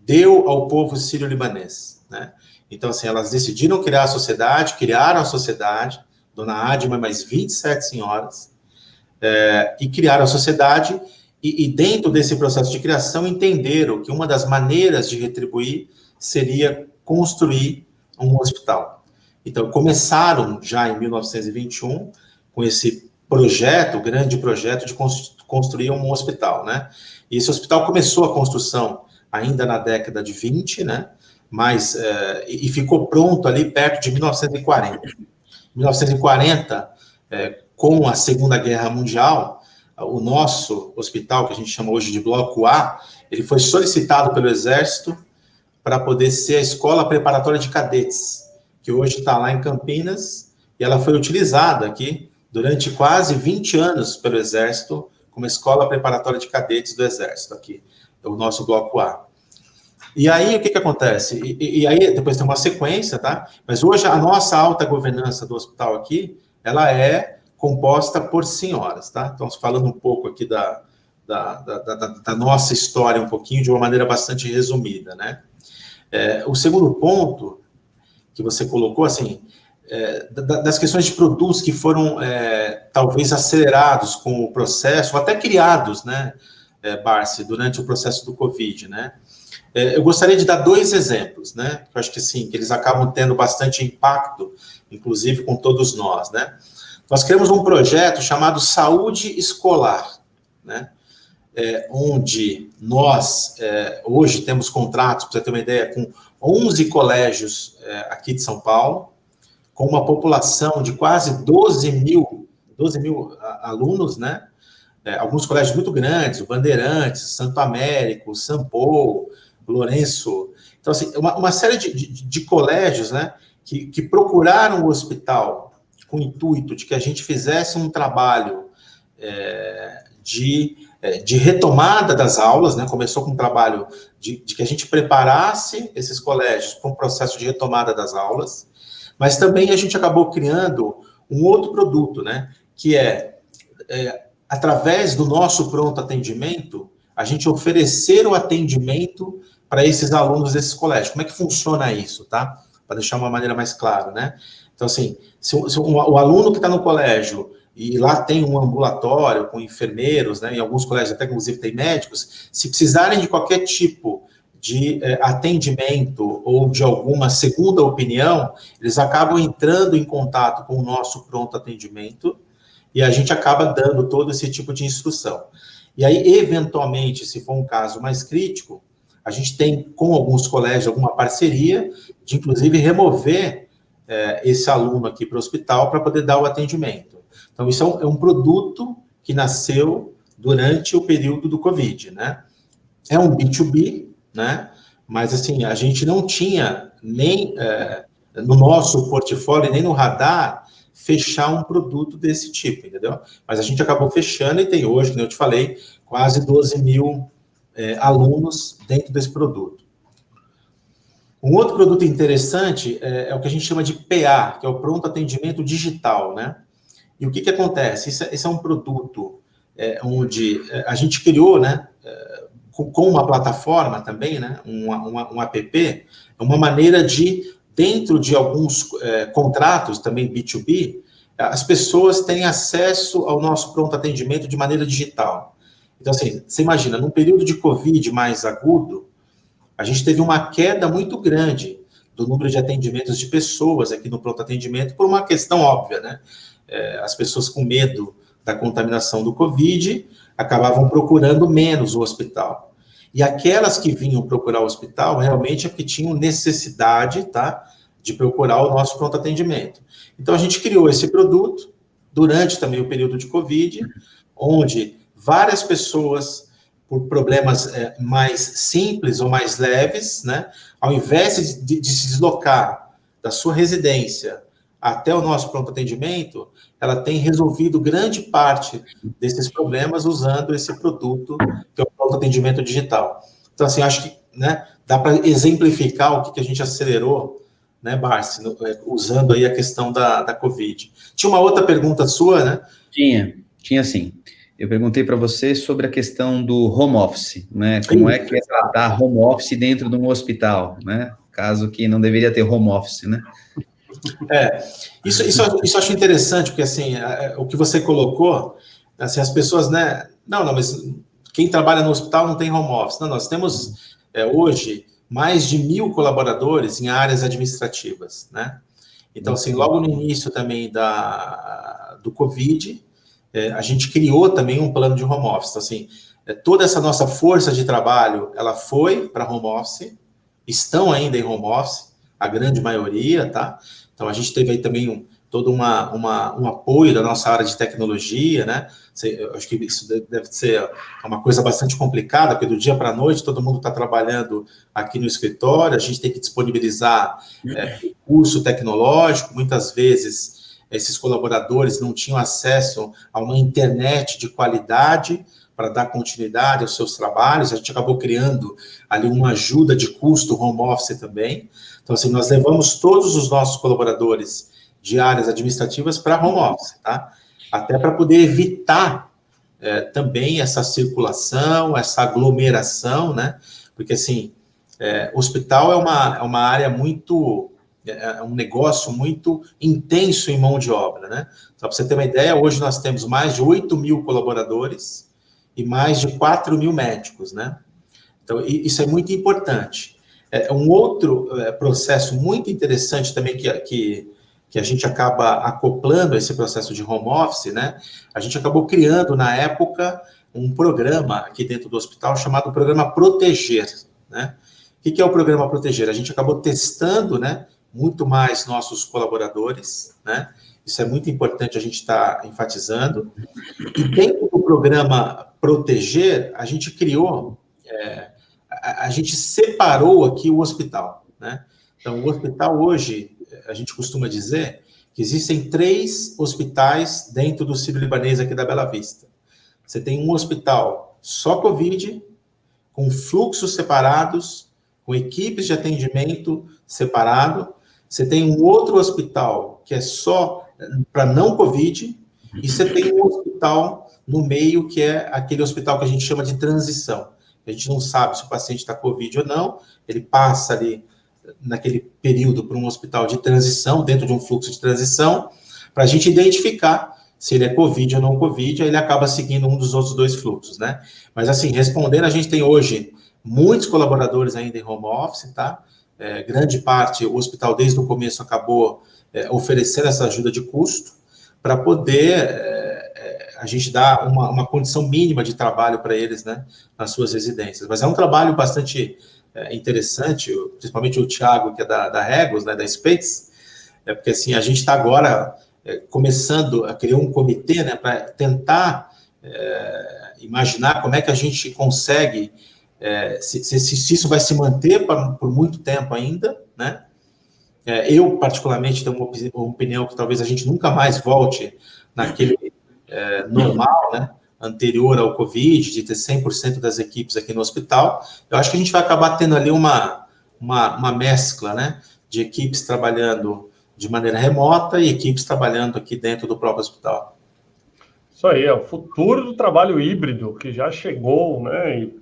deu ao povo sírio-libanês, né? Então, assim, elas decidiram criar a sociedade, criaram a sociedade, dona Adma, mais 27 senhoras, e criaram a sociedade, e dentro desse processo de criação entenderam que uma das maneiras de retribuir seria construir um hospital. Então, começaram já em 1921 com esse projeto, grande projeto de construir um hospital, né? E esse hospital começou a construção ainda na década de 20, né? Mas, e ficou pronto ali perto de 1940. 1940, com a Segunda Guerra Mundial, o nosso hospital, que a gente chama hoje de Bloco A, ele foi solicitado pelo Exército para poder ser a escola preparatória de cadetes, que hoje está lá em Campinas, e ela foi utilizada aqui durante quase 20 anos pelo Exército, como escola preparatória de cadetes do Exército, aqui, é o nosso bloco A. E aí, o que acontece? E aí, depois tem uma sequência, tá? Mas hoje, a nossa alta governança do hospital aqui, ela é composta por senhoras, tá? Então, falando um pouco aqui da nossa história, um pouquinho, de uma maneira bastante resumida, né? O segundo ponto que você colocou, assim, das questões de produtos que foram, talvez, acelerados com o processo, ou até criados, né, Barsi, durante o processo do Covid, né? Eu gostaria de dar 2 exemplos, né? Que eu acho que, sim, que eles acabam tendo bastante impacto, inclusive com todos nós, né? Nós criamos um projeto chamado Saúde Escolar, né? Onde nós, hoje, temos contratos, para você ter uma ideia, com 11 colégios aqui de São Paulo, com uma população de quase 12 mil alunos, né? Alguns colégios muito grandes, o Bandeirantes, Santo Américo, Sampo, Lourenço. Então, assim, uma série de colégios, né, que procuraram o hospital com o intuito de que a gente fizesse um trabalho de retomada das aulas, né? Começou com um trabalho de que a gente preparasse esses colégios para um processo de retomada das aulas, mas também a gente acabou criando um outro produto, né? Que através do nosso pronto atendimento, a gente oferecer o atendimento para esses alunos desses colégios. Como é que funciona isso, tá? Para deixar uma maneira mais clara, né? Então, assim, se o aluno que está no colégio e lá tem um ambulatório com enfermeiros, né? Em alguns colégios até, inclusive, tem médicos, se precisarem de qualquer tipo de atendimento ou de alguma segunda opinião, eles acabam entrando em contato com o nosso pronto atendimento e a gente acaba dando todo esse tipo de instrução. E aí, eventualmente, se for um caso mais crítico, a gente tem, com alguns colégios, alguma parceria de, inclusive, remover esse aluno aqui para o hospital para poder dar o atendimento. Então, isso é um produto que nasceu durante o período do Covid, né? É um B2B, né? Mas, assim, a gente não tinha nem no nosso portfólio, nem no radar, fechar um produto desse tipo, entendeu? Mas a gente acabou fechando e tem hoje, como eu te falei, quase 12 mil alunos dentro desse produto. Um outro produto interessante é o que a gente chama de PA, que é o Pronto Atendimento Digital, né? E o que acontece? Esse é um produto onde a gente criou, né, com uma plataforma também, né, um app, uma maneira de, dentro de alguns contratos também B2B, as pessoas têm acesso ao nosso pronto atendimento de maneira digital. Então, assim, você imagina, num período de Covid mais agudo, a gente teve uma queda muito grande do número de atendimentos de pessoas aqui no pronto atendimento, por uma questão óbvia, né? As pessoas com medo da contaminação do Covid acabavam procurando menos o hospital. E aquelas que vinham procurar o hospital, realmente é que tinham necessidade, tá, de procurar o nosso pronto atendimento. Então, a gente criou esse produto durante também o período de Covid, onde várias pessoas, por problemas mais simples ou mais leves, né, ao invés de se deslocar da sua residência até o nosso pronto atendimento, ela tem resolvido grande parte desses problemas usando esse produto, que é o pronto atendimento digital. Então, assim, acho que, né, dá para exemplificar o que a gente acelerou, né, Barsi, usando aí a questão da Covid. Tinha uma outra pergunta sua, né? Tinha sim. Eu perguntei para você sobre a questão do home office, né? Como é que é tratar home office dentro de um hospital, né? Caso que não deveria ter home office, né? Isso eu acho interessante, porque, assim, o que você colocou, assim, as pessoas, né, não, mas quem trabalha no hospital não tem home office. Não, nós temos, hoje, mais de 1.000 colaboradores em áreas administrativas, né? Então, assim, logo no início também do Covid, a gente criou também um plano de home office. Então, assim, toda essa nossa força de trabalho, ela foi para home office, estão ainda em home office, a grande maioria, tá? Então, a gente teve aí também todo um apoio da nossa área de tecnologia, né? Eu acho que isso deve ser uma coisa bastante complicada, porque do dia para a noite todo mundo está trabalhando aqui no escritório, a gente tem que disponibilizar recurso tecnológico, muitas vezes esses colaboradores não tinham acesso a uma internet de qualidade para dar continuidade aos seus trabalhos. A gente acabou criando ali uma ajuda de custo home office também. Então, assim, nós levamos todos os nossos colaboradores de áreas administrativas para home office, tá? Até para poder evitar também essa circulação, essa aglomeração, né? Porque, assim, hospital é uma área muito... É um negócio muito intenso em mão de obra, né? Só para você ter uma ideia, hoje nós temos mais de 8 mil colaboradores e mais de 4 mil médicos, né? Então, isso é muito importante. Um outro processo muito interessante também que a gente acaba acoplando esse processo de home office, né? A gente acabou criando, na época, um programa aqui dentro do hospital chamado Programa Proteger, né? O que é o Programa Proteger? A gente acabou testando, né, muito mais nossos colaboradores, né? Isso é muito importante a gente estar enfatizando. E dentro do Programa Proteger, a gente criou, a gente separou aqui o hospital, né? Então, o hospital hoje, a gente costuma dizer que existem 3 hospitais dentro do Sírio-Libanês aqui da Bela Vista. Você tem um hospital só Covid, com fluxos separados, com equipes de atendimento separado. Você tem um outro hospital que é só para não Covid, e você tem um hospital no meio que é aquele hospital que a gente chama de transição. A gente não sabe se o paciente está Covid ou não, ele passa ali naquele período para um hospital de transição, dentro de um fluxo de transição, para a gente identificar se ele é Covid ou não Covid, aí ele acaba seguindo um dos outros 2 fluxos, né? Mas, assim, respondendo, a gente tem hoje muitos colaboradores ainda em home office, tá? Grande parte, o hospital, desde o começo, acabou oferecendo essa ajuda de custo para poder a gente dar uma condição mínima de trabalho para eles, né, nas suas residências. Mas é um trabalho bastante interessante, principalmente o Thiago, que é da Regos, né, da Space, porque, assim, a gente está agora começando a criar um comitê, né, para tentar imaginar como é que a gente consegue, se isso vai se manter por muito tempo ainda, né? Eu, particularmente, tenho uma opinião que talvez a gente nunca mais volte naquele normal, né, anterior ao Covid, de ter 100% das equipes aqui no hospital. Eu acho que a gente vai acabar tendo ali uma mescla, né, de equipes trabalhando de maneira remota e equipes trabalhando aqui dentro do próprio hospital. Isso aí, é o futuro do trabalho híbrido, que já chegou, né, e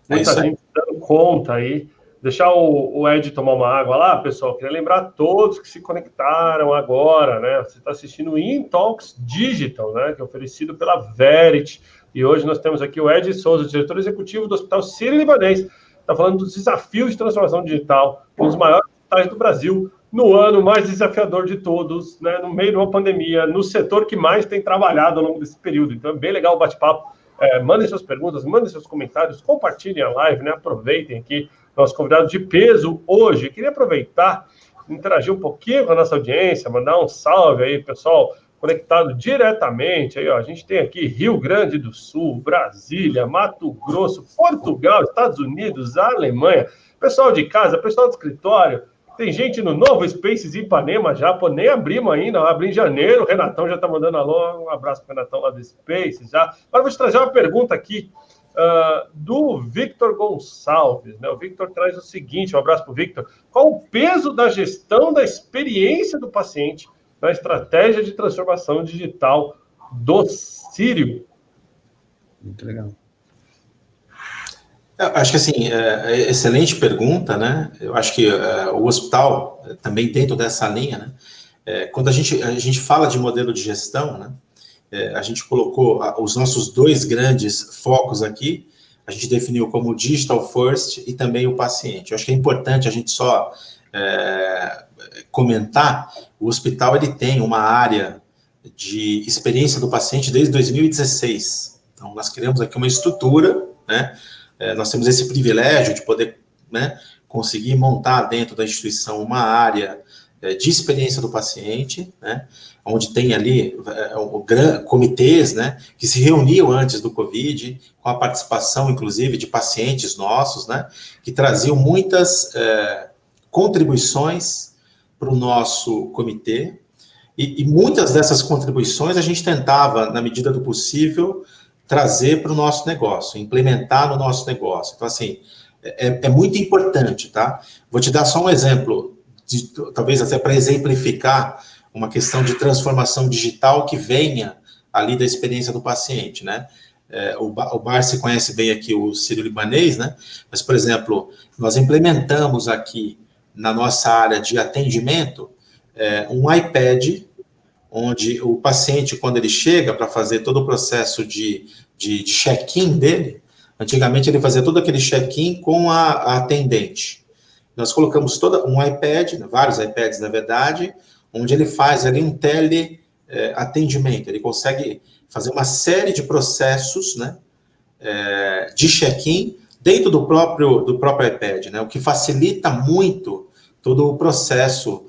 muita gente dando conta aí. Deixar o Ed tomar uma água lá, pessoal. Queria lembrar a todos que se conectaram agora, né? Você está assistindo o Intalks Digital, né? Que é oferecido pela Verity. E hoje nós temos aqui o Ed Souza, diretor executivo do Hospital Sírio-Libanês. Está falando dos desafios de transformação digital, um dos maiores hospitais do Brasil, no ano mais desafiador de todos, né? No meio de uma pandemia, no setor que mais tem trabalhado ao longo desse período. Então é bem legal o bate-papo. Mandem suas perguntas, mandem seus comentários, compartilhem a live, né? Aproveitem aqui. Nosso convidado de peso hoje. Queria aproveitar, interagir um pouquinho com a nossa audiência, mandar um salve aí, pessoal, conectado diretamente. Aí, ó, a gente tem aqui Rio Grande do Sul, Brasília, Mato Grosso, Portugal, Estados Unidos, Alemanha, pessoal de casa, pessoal do escritório. Tem gente no Novo Spaces Ipanema já, pô, nem abrimos ainda, abri em janeiro, o Renatão já está mandando alô, um abraço para o Renatão lá do Spaces já. Agora vou te trazer uma pergunta aqui, do Victor Gonçalves, né? O Victor traz o seguinte, um abraço para o Victor. Qual o peso da gestão da experiência do paciente na estratégia de transformação digital do Sírio? Muito legal. Eu acho que, assim, excelente pergunta, né? Eu acho que o hospital, também dentro dessa linha, né? Quando a gente fala de modelo de gestão, né? A gente colocou os nossos 2 grandes focos aqui, a gente definiu como Digital First e também o paciente. Eu acho que é importante a gente só comentar, o hospital ele tem uma área de experiência do paciente desde 2016. Então, nós criamos aqui uma estrutura, né? Nós temos esse privilégio de poder, né, conseguir montar dentro da instituição uma área de experiência do paciente, né, onde tem ali comitês, né, que se reuniam antes do Covid, com a participação, inclusive, de pacientes nossos, né, que traziam muitas contribuições para o nosso comitê. E muitas dessas contribuições a gente tentava, na medida do possível, trazer para o nosso negócio, implementar no nosso negócio. Então, assim, é muito importante, tá? Vou te dar só um exemplo, talvez até para exemplificar uma questão de transformação digital que venha ali da experiência do paciente, né? O Barsi conhece bem aqui o sírio-libanês, né? Mas, por exemplo, nós implementamos aqui na nossa área de atendimento um iPad, onde o paciente, quando ele chega para fazer todo o processo de check-in dele, antigamente ele fazia todo aquele check-in com a atendente. Nós colocamos um iPad, vários iPads, na verdade, onde ele faz ali um teleatendimento. Ele consegue fazer uma série de processos, né, de check-in dentro do próprio iPad, né, o que facilita muito todo o processo.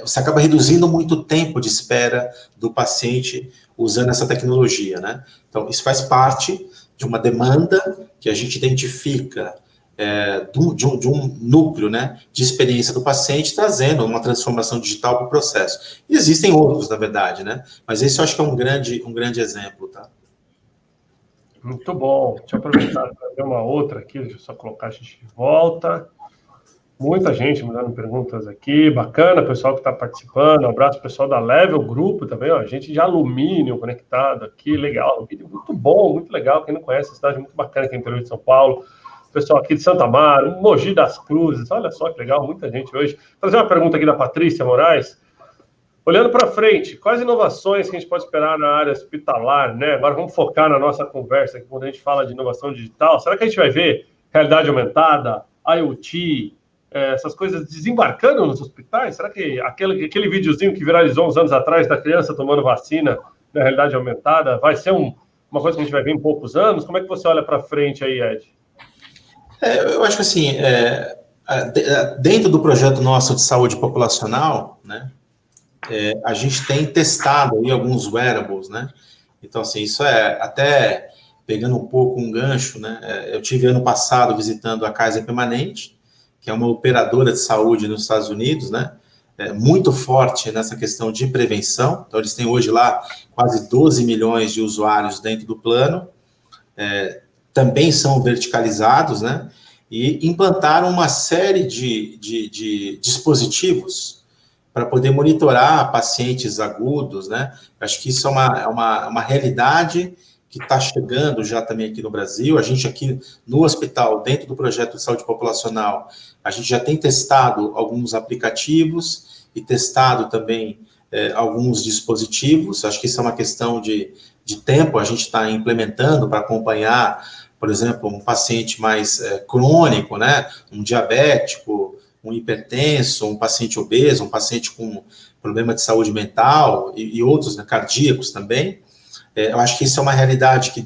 Você acaba reduzindo muito o tempo de espera do paciente usando essa tecnologia, né? Então, isso faz parte de uma demanda que a gente identifica de um núcleo, né, de experiência do paciente, trazendo uma transformação digital para o processo. E existem outros, na verdade, né? Mas esse eu acho que é um grande exemplo, tá? Muito bom. Deixa eu aproveitar para ver uma outra aqui, deixa eu só colocar a gente de volta. Muita gente mandando perguntas aqui, bacana, pessoal que está participando, um abraço pessoal da Level Grupo também, ó, gente de alumínio conectado aqui, legal, um vídeo muito bom, muito legal, quem não conhece, a cidade muito bacana aqui no interior de São Paulo, pessoal aqui de Santa Amaro, Mogi das Cruzes, olha só que legal, muita gente hoje. Vou trazer uma pergunta aqui da Patrícia Moraes, olhando para frente, quais inovações que a gente pode esperar na área hospitalar, né? Agora vamos focar na nossa conversa, quando a gente fala de inovação digital, será que a gente vai ver realidade aumentada, IoT, essas coisas desembarcando nos hospitais? Será que aquele videozinho que viralizou uns anos atrás da criança tomando vacina na realidade aumentada vai ser uma coisa que a gente vai ver em poucos anos? Como é que você olha para frente aí, Ed? Eu acho que assim, dentro do projeto nosso de saúde populacional, né, a gente tem testado aí alguns wearables, né? Então, assim, isso até pegando um pouco um gancho, né? Eu tive ano passado visitando a Kaiser Permanente, que é uma operadora de saúde nos Estados Unidos, né? Muito forte nessa questão de prevenção. Então, eles têm hoje lá quase 12 milhões de usuários dentro do plano. Também são verticalizados, né? E implantaram uma série de dispositivos para poder monitorar pacientes agudos, né? Acho que isso é uma realidade que está chegando já também aqui no Brasil. A gente aqui no hospital, dentro do projeto de saúde populacional, a gente já tem testado alguns aplicativos e testado também alguns dispositivos. Acho que isso é uma questão de tempo, a gente está implementando para acompanhar, por exemplo, um paciente mais crônico, né? Um diabético, um hipertenso, um paciente obeso, um paciente com problema de saúde mental e outros, né, cardíacos também. Eu acho que isso é uma realidade que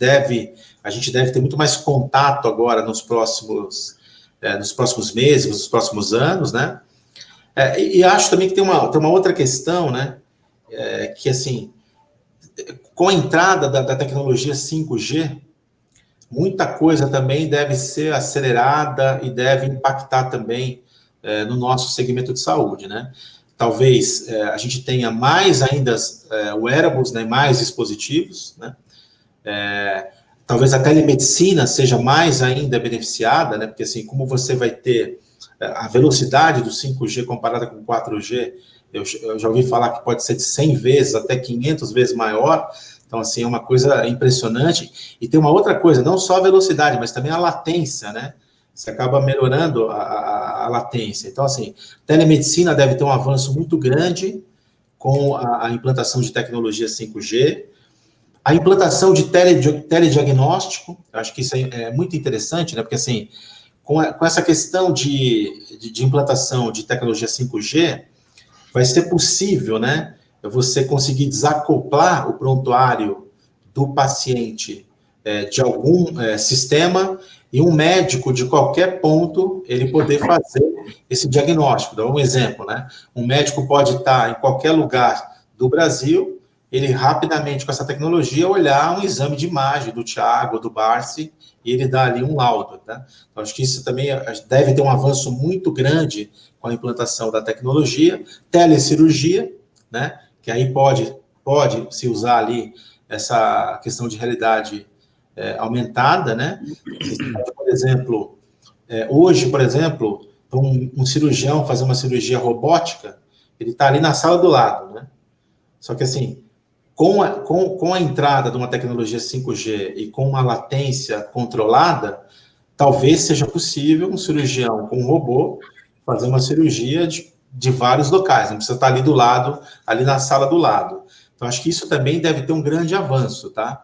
a gente deve ter muito mais contato agora nos próximos meses, nos próximos anos, né? E acho também que tem uma outra questão, né? Que, assim, com a entrada da tecnologia 5G, muita coisa também deve ser acelerada e deve impactar também no nosso segmento de saúde, né? Talvez a gente tenha mais ainda wearables, né, mais dispositivos, né? Talvez a telemedicina seja mais ainda beneficiada, né? Porque, assim, como você vai ter a velocidade do 5G comparada com o 4G, eu já ouvi falar que pode ser de 100 vezes até 500 vezes maior. Então, assim, é uma coisa impressionante. E tem uma outra coisa, não só a velocidade, mas também a latência, né? Você acaba melhorando a latência. Então, assim, telemedicina deve ter um avanço muito grande com a implantação de tecnologia 5G. A implantação de telediagnóstico, eu acho que isso é muito interessante, né? Porque, assim, com essa questão de implantação de tecnologia 5G, vai ser possível, né? Você conseguir desacoplar o prontuário do paciente de algum sistema e um médico de qualquer ponto ele poder fazer esse diagnóstico. Dá um exemplo, né? Um médico pode estar em qualquer lugar do Brasil, ele rapidamente com essa tecnologia olhar um exame de imagem do Thiago, do Barsi, e ele dá ali um laudo, tá? Então, acho que isso também deve ter um avanço muito grande com a implantação da tecnologia, telecirurgia, né? Que aí pode se usar ali essa questão de realidade aumentada, né? Você pode, por exemplo, hoje, por exemplo, para um cirurgião fazer uma cirurgia robótica, ele está ali na sala do lado, né? Só que assim, com a entrada de uma tecnologia 5G e com uma latência controlada, talvez seja possível um cirurgião com um robô fazer uma cirurgia de vários locais, não precisa estar ali do lado, ali na sala do lado. Então, acho que isso também deve ter um grande avanço, tá?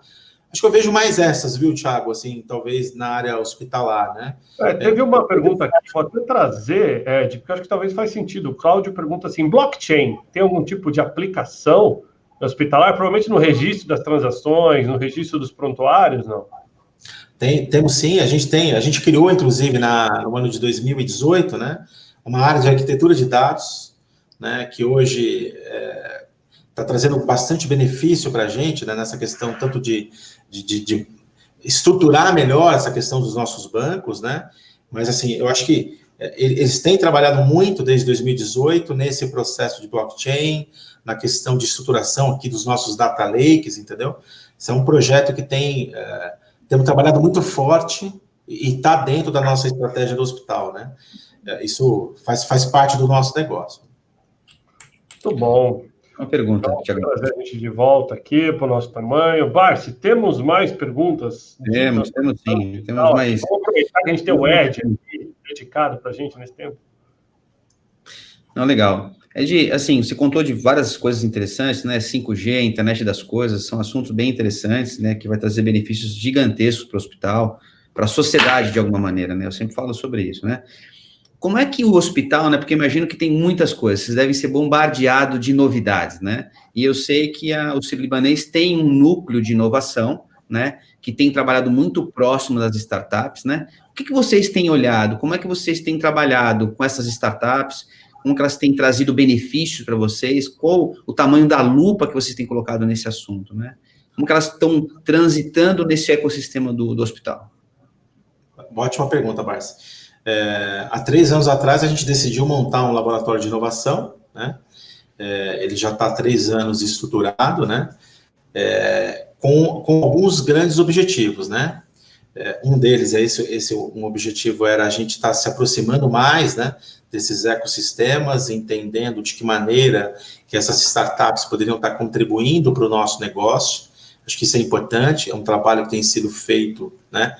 Acho que eu vejo mais essas, viu, Thiago, assim, talvez na área hospitalar, né? Teve uma pergunta aqui, pode até trazer, Ed, porque eu acho que talvez faz sentido. O Cláudio pergunta assim, blockchain tem algum tipo de aplicação hospitalar? Provavelmente no registro das transações, no registro dos prontuários, não? Temos sim, a gente criou, inclusive, no ano de 2018, né, uma área de arquitetura de dados, né, que hoje está trazendo bastante benefício para a gente, né, nessa questão tanto de estruturar melhor essa questão dos nossos bancos, né, mas, assim, eu acho que eles têm trabalhado muito desde 2018 nesse processo de blockchain, na questão de estruturação aqui dos nossos data lakes, entendeu? Isso é um projeto que temos trabalhado muito forte e está dentro da nossa estratégia do hospital, né? Isso faz parte do nosso negócio. Muito bom. Uma pergunta, Thiago. Vamos trazer a gente de volta aqui para o nosso tamanho. Barsi, temos mais perguntas? Temos sim. Temos mais. Vamos aproveitar que a gente tem o Ed aqui, dedicado para a gente nesse tempo. Não, legal. Ed, assim, você contou de várias coisas interessantes, né? 5G, internet das coisas, são assuntos bem interessantes, né? Que vai trazer benefícios gigantescos para o hospital, para a sociedade de alguma maneira, né? Eu sempre falo sobre isso, né? Como é que o hospital, né? Porque imagino que tem muitas coisas, vocês devem ser bombardeados de novidades, né? E eu sei que o Sírio-Libanês tem um núcleo de inovação, né? Que tem trabalhado muito próximo das startups, né? O que vocês têm olhado? Como é que vocês têm trabalhado com essas startups? Como que elas têm trazido benefícios para vocês? Qual o tamanho da lupa que vocês têm colocado nesse assunto, né? Como que elas estão transitando nesse ecossistema do hospital? Ótima pergunta, Barça. Há 3 anos atrás, a gente decidiu montar um laboratório de inovação, né? Ele já está há 3 anos estruturado, né? Com alguns grandes objetivos, né? Um deles um objetivo era a gente estar se aproximando mais, né, desses ecossistemas, entendendo de que maneira que essas startups poderiam estar contribuindo para o nosso negócio. Acho que isso é importante, é um trabalho que tem sido feito, né,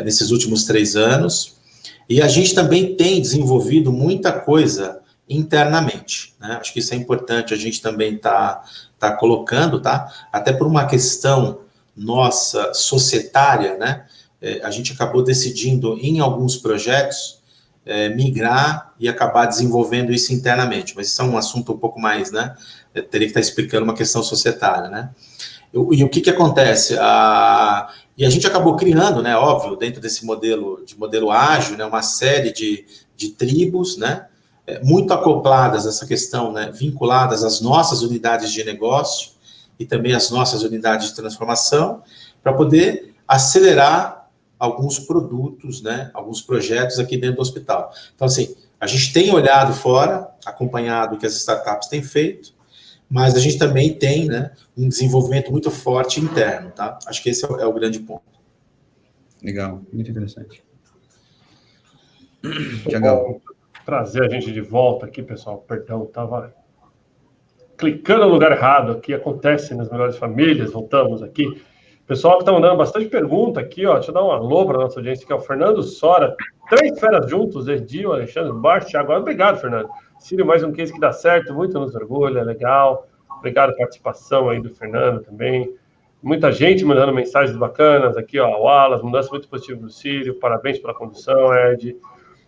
nesses últimos 3 anos. E a gente também tem desenvolvido muita coisa internamente, né? Acho que isso é importante, a gente também tá colocando, tá? Até por uma questão nossa societária, né? A gente acabou decidindo, em alguns projetos, migrar e acabar desenvolvendo isso internamente, mas isso é um assunto um pouco mais, né? Teria que estar explicando uma questão societária, né? E o que acontece? E a gente acabou criando, né, óbvio, dentro desse modelo ágil, né, uma série de tribos, né, muito acopladas a essa questão, né, vinculadas às nossas unidades de negócio e também às nossas unidades de transformação, para poder acelerar alguns produtos, né, alguns projetos aqui dentro do hospital. Então, assim, a gente tem olhado fora, acompanhado o que as startups têm feito, mas a gente também tem, né, um desenvolvimento muito forte interno, tá? Acho que esse é o grande ponto. Legal, muito interessante. Legal. Trazer a gente de volta aqui, pessoal. Perdão, estava clicando no lugar errado aqui. Acontece nas melhores famílias. Voltamos aqui. Pessoal que está mandando bastante pergunta aqui, ó. Deixa eu dar um alô para a nossa audiência, que é o Fernando Sora. 3 feras juntos, Edil, Alexandre, Bart, Thiago. Obrigado, Fernando. Círio, mais um case que dá certo, muito nos orgulha, legal. Obrigado a participação aí do Fernando também. Muita gente mandando mensagens bacanas aqui, ó. Wallace, mudança muito positiva do Círio, parabéns pela condução, Ed.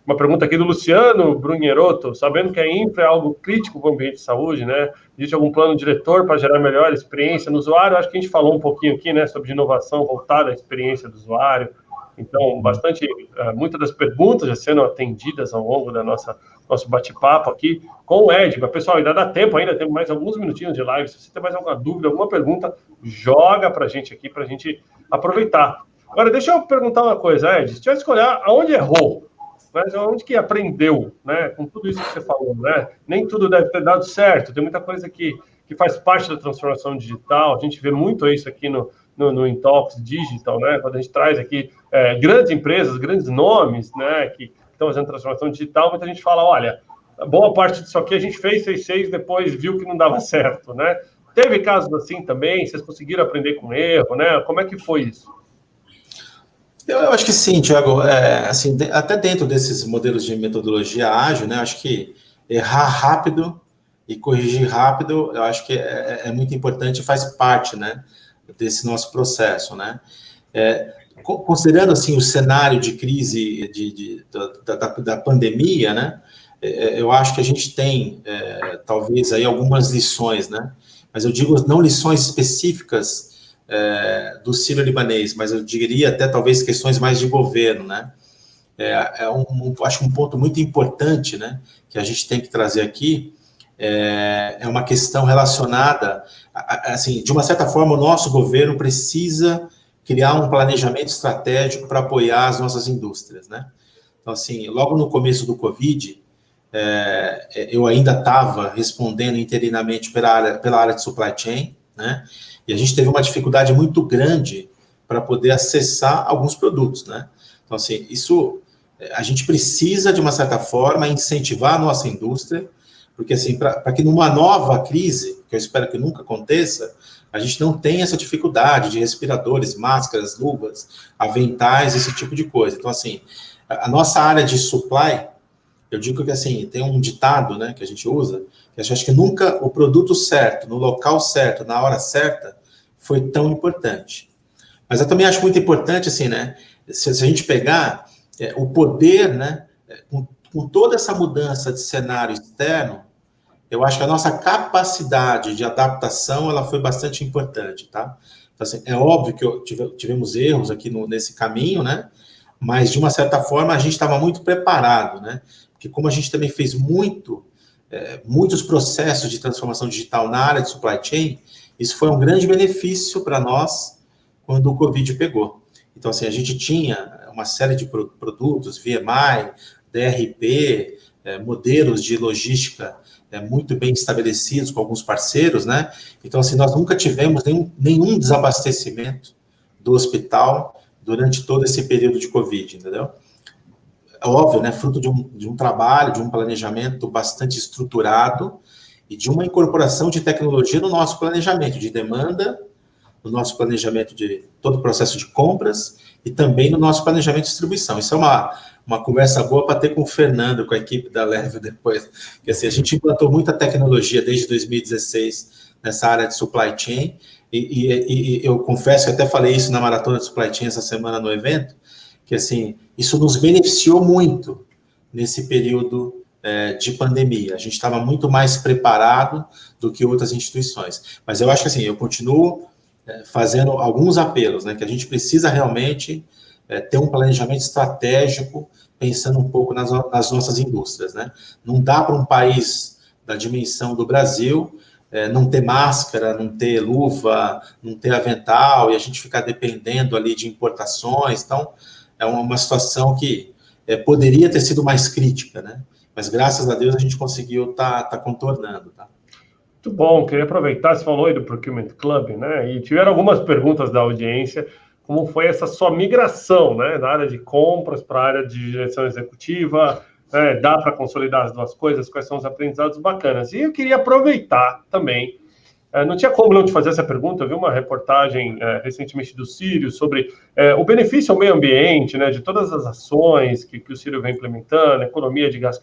Uma pergunta aqui do Luciano Brunheroto, sabendo que a infra é algo crítico para o ambiente de saúde, né? Existe algum plano diretor para gerar melhor experiência no usuário? Acho que a gente falou um pouquinho aqui, né, sobre inovação voltada à experiência do usuário. Então, muitas das perguntas já sendo atendidas ao longo da nosso bate-papo aqui com o Ed. Mas, pessoal, ainda dá tempo, temos mais alguns minutinhos de live. Se você tem mais alguma dúvida, alguma pergunta, joga para a gente aqui, para a gente aproveitar. Agora, deixa eu perguntar uma coisa, Ed. Se tivesse que olhar aonde errou, mas onde que aprendeu, né? Com tudo isso que você falou, né? Nem tudo deve ter dado certo, tem muita coisa que faz parte da transformação digital, a gente vê muito isso aqui no Intox Digital, né? Quando a gente traz aqui grandes empresas, grandes nomes, né? Que estão fazendo transformação digital, muita gente fala, olha, boa parte disso aqui a gente fez, depois viu que não dava certo, né? Teve casos assim também? Vocês conseguiram aprender com erro, né? Como é que foi isso? Eu acho que sim, Thiago. Assim, até dentro desses modelos de metodologia ágil, né? Acho que errar rápido e corrigir rápido, eu acho que é muito importante e faz parte, né? Desse nosso processo, né? Considerando assim o cenário de crise da pandemia, né? Eu acho que a gente tem talvez aí algumas lições, né? Mas eu digo não lições específicas do sírio-libanês, mas eu diria até talvez questões mais de governo, né? Acho que um ponto muito importante, né? Que a gente tem que trazer aqui é uma questão relacionada, assim, de uma certa forma, o nosso governo precisa criar um planejamento estratégico para apoiar as nossas indústrias, né? Então, assim, logo no começo do Covid, eu ainda estava respondendo interinamente pela área de supply chain, né? E a gente teve uma dificuldade muito grande para poder acessar alguns produtos, né? Então, assim, isso a gente precisa, de uma certa forma, incentivar a nossa indústria, porque, assim, para que numa nova crise, que eu espero que nunca aconteça, a gente não tenha essa dificuldade de respiradores, máscaras, luvas, aventais, esse tipo de coisa. Então, assim, a nossa área de supply, eu digo que, assim, tem um ditado, né, que a gente usa, que eu acho que nunca o produto certo, no local certo, na hora certa, foi tão importante. Mas eu também acho muito importante, assim, né, se a gente pegar o poder, né, com toda essa mudança de cenário externo, eu acho que a nossa capacidade de adaptação, ela foi bastante importante, tá? Então, assim, é óbvio que tivemos erros aqui nesse caminho, né? Mas, de uma certa forma, a gente estava muito preparado, né? Porque como a gente também fez muitos processos de transformação digital na área de supply chain, isso foi um grande benefício para nós quando o Covid pegou. Então, assim, a gente tinha uma série de produtos, VMI, DRP, modelos de logística muito bem estabelecidos com alguns parceiros, né? Então, assim, nós nunca tivemos nenhum desabastecimento do hospital durante todo esse período de Covid, entendeu? Óbvio, né? Fruto de um trabalho, de um planejamento bastante estruturado e de uma incorporação de tecnologia no nosso planejamento de demanda, no nosso planejamento de todo o processo de compras e também no nosso planejamento de distribuição. Isso é uma conversa boa para ter com o Fernando, com a equipe da Leve depois. Porque, assim, a gente implantou muita tecnologia desde 2016 nessa área de supply chain e eu confesso que até falei isso na Maratona de Supply Chain essa semana no evento, que, assim, isso nos beneficiou muito nesse período de pandemia. A gente estava muito mais preparado do que outras instituições. Mas eu acho que, assim, eu continuo fazendo alguns apelos, né, que a gente precisa realmente ter um planejamento estratégico, pensando um pouco nas nossas indústrias, né? Não dá para um país da dimensão do Brasil não ter máscara, não ter luva, não ter avental, e a gente ficar dependendo ali de importações. Então, é uma situação que poderia ter sido mais crítica, né? Mas, graças a Deus, a gente conseguiu tá contornando, tá? Muito bom, queria aproveitar, você falou aí do Procurement Club, né? E tiveram algumas perguntas da audiência, como foi essa sua migração, né? Da área de compras para a área de direção executiva, né? Dá para consolidar as duas coisas, quais são os aprendizados bacanas? E eu queria aproveitar também, não tinha como não te fazer essa pergunta, eu vi uma reportagem recentemente do Círio sobre o benefício ao meio ambiente, né, de todas as ações que o Círio vem implementando, economia de gás,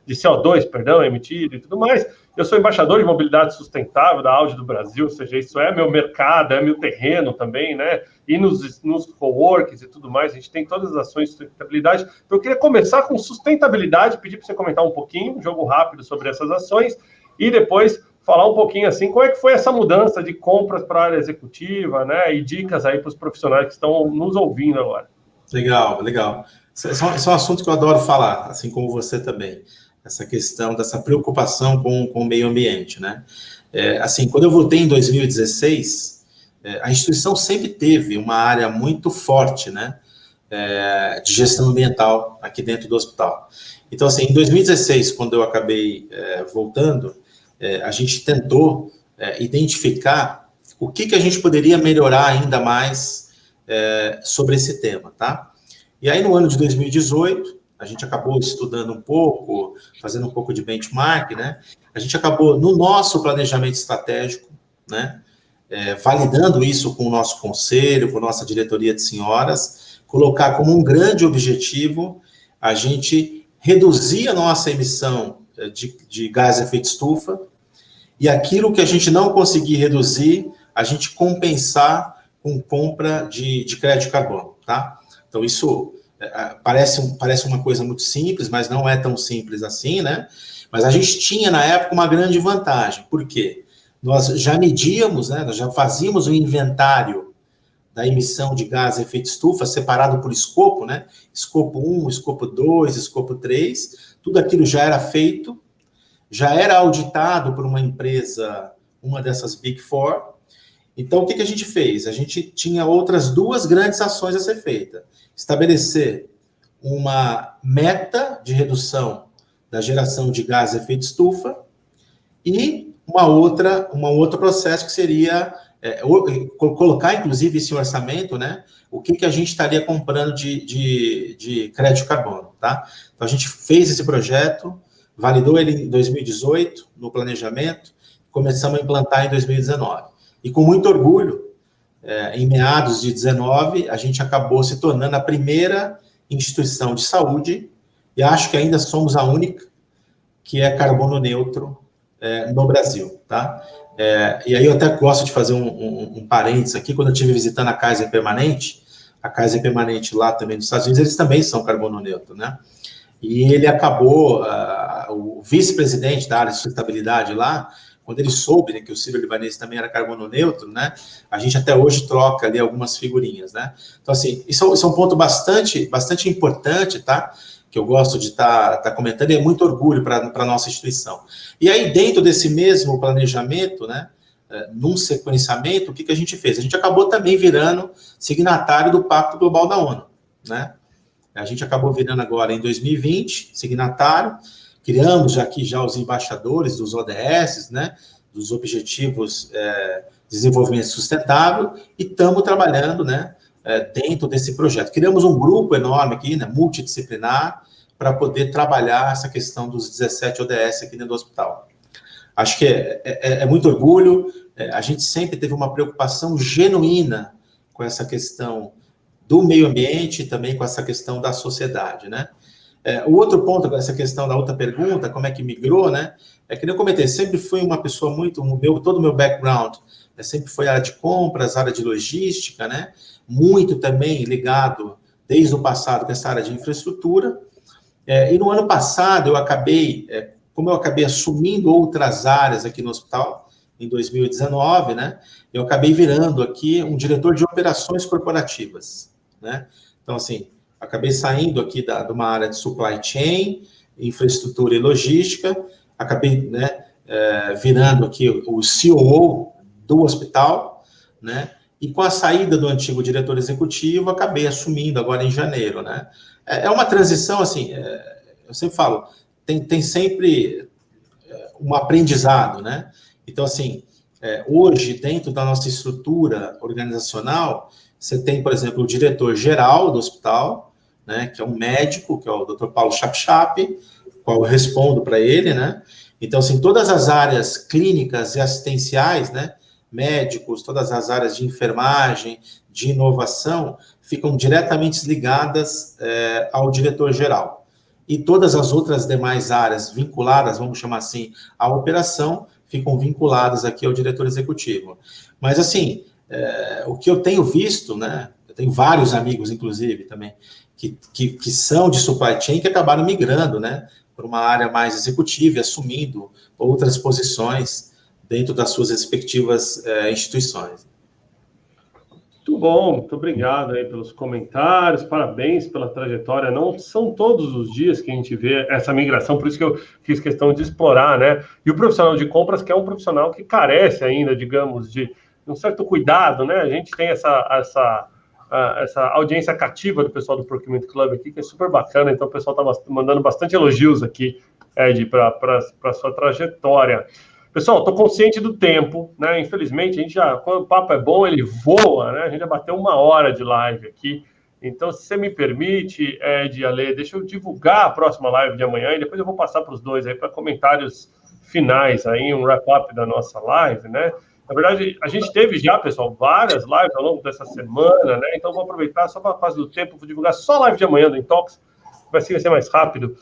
de CO2, perdão, emitido e tudo mais. Eu sou embaixador de mobilidade sustentável da Audi do Brasil, ou seja, isso é meu mercado, é meu terreno também, né? E nos coworks e tudo mais, a gente tem todas as ações de sustentabilidade. Então, eu queria começar com sustentabilidade, pedir para você comentar um pouquinho, um jogo rápido sobre essas ações, e depois falar um pouquinho assim, como é que foi essa mudança de compras para a área executiva, né? E dicas aí para os profissionais que estão nos ouvindo agora. Legal, legal. Esse é um assunto que eu adoro falar, assim como você também. Essa questão dessa preocupação com o meio ambiente, né? Assim, quando eu voltei em 2016, a instituição sempre teve uma área muito forte, né? de gestão ambiental aqui dentro do hospital. Então, assim, em 2016, quando eu acabei voltando, a gente tentou identificar o que a gente poderia melhorar ainda mais sobre esse tema, tá? E aí, no ano de 2018, a gente acabou estudando um pouco, fazendo um pouco de benchmark, né? A gente acabou, no nosso planejamento estratégico, né, validando isso com o nosso conselho, com a nossa diretoria de senhoras, colocar como um grande objetivo a gente reduzir a nossa emissão de gás de efeito estufa e aquilo que a gente não conseguir reduzir, a gente compensar com compra de crédito de carbono, tá? Então, isso parece uma coisa muito simples, mas não é tão simples assim, né? Mas a gente tinha, na época, uma grande vantagem. Por quê? Nós já medíamos, né? Nós já fazíamos o inventário da emissão de gás de efeito estufa separado por escopo, né? Escopo 1, escopo 2, escopo 3. Tudo aquilo já era feito, já era auditado por uma empresa, uma dessas Big Four. Então, o que a gente fez? A gente tinha outras duas grandes ações a ser feitas. Estabelecer uma meta de redução da geração de gás de efeito estufa e um outro processo que seria colocar, inclusive, esse orçamento, né? O que a gente estaria comprando de crédito de carbono, tá? Então, a gente fez esse projeto, validou ele em 2018, no planejamento, começamos a implantar em 2019. E com muito orgulho, em meados de 19, a gente acabou se tornando a primeira instituição de saúde, e acho que ainda somos a única, que é carbono neutro no Brasil, tá? E aí eu até gosto de fazer um parênteses aqui, quando eu estive visitando a Kaiser Permanente lá também nos Estados Unidos, eles também são carbono neutro, né? E ele acabou, o vice-presidente da área de sustentabilidade lá, quando ele soube, né, que o sírio-libanês também era carbono neutro, né, a gente até hoje troca ali algumas figurinhas, né? Então, assim, isso é um ponto bastante importante, tá? Que eu gosto de estar comentando, e é muito orgulho para a nossa instituição. E aí, dentro desse mesmo planejamento, né, num sequenciamento, o que a gente fez? A gente acabou também virando signatário do Pacto Global da ONU, né? A gente acabou virando agora em 2020, signatário, criamos aqui já os embaixadores dos ODS, né, dos Objetivos de Desenvolvimento Sustentável, e estamos trabalhando, né, dentro desse projeto. Criamos um grupo enorme aqui, né, multidisciplinar, para poder trabalhar essa questão dos 17 ODS aqui dentro do hospital. Acho que é muito orgulho, a gente sempre teve uma preocupação genuína com essa questão do meio ambiente e também com essa questão da sociedade, né? O outro ponto, essa questão da outra pergunta, como é que migrou, né? Que nem eu comentei, sempre fui uma pessoa todo o meu background sempre foi área de compras, área de logística, né? Muito também ligado, desde o passado, com essa área de infraestrutura. E no ano passado, como eu acabei assumindo outras áreas aqui no hospital, em 2019, né? Eu acabei virando aqui um diretor de operações corporativas, né? Então, assim, acabei saindo aqui de uma área de supply chain, infraestrutura e logística, acabei, né, virando aqui o COO do hospital, né? E com a saída do antigo diretor executivo, acabei assumindo agora em janeiro, né? É uma transição, assim, eu sempre falo, tem sempre um aprendizado, né? Então, assim, hoje, dentro da nossa estrutura organizacional, você tem, por exemplo, o diretor-geral do hospital, né, que é um médico, que é o Dr. Paulo Chapchap, qual eu respondo para ele, né? Então, assim, todas as áreas clínicas e assistenciais, né, médicos, todas as áreas de enfermagem, de inovação, ficam diretamente ligadas ao diretor-geral. E todas as outras demais áreas vinculadas, vamos chamar assim, à operação, ficam vinculadas aqui ao diretor executivo. Mas, assim, o que eu tenho visto, né, eu tenho vários amigos, inclusive, também, que são de supply chain, que acabaram migrando, né, para uma área mais executiva e assumindo outras posições dentro das suas respectivas instituições. Muito bom, muito obrigado aí pelos comentários, parabéns pela trajetória. Não são todos os dias que a gente vê essa migração, por isso que eu fiz questão de explorar, né? E o profissional de compras, que é um profissional que carece ainda, digamos, de um certo cuidado, né? A gente tem essa essa audiência cativa do pessoal do Procurement Club aqui, que é super bacana. Então, o pessoal está mandando bastante elogios aqui, Ed, para a sua trajetória. Pessoal, estou consciente do tempo, né? Infelizmente, a gente quando o papo é bom, ele voa, né? A gente já bateu 1 hora de live aqui. Então, se você me permite, Ed e Ale, deixa eu divulgar a próxima live de amanhã e depois eu vou passar para os dois aí para comentários finais aí, um wrap-up da nossa live, né? Na verdade, a gente teve já, pessoal, várias lives ao longo dessa semana, né? Então, vou aproveitar só para a fase do tempo, vou divulgar só a live de amanhã do Intox, vai ser mais rápido.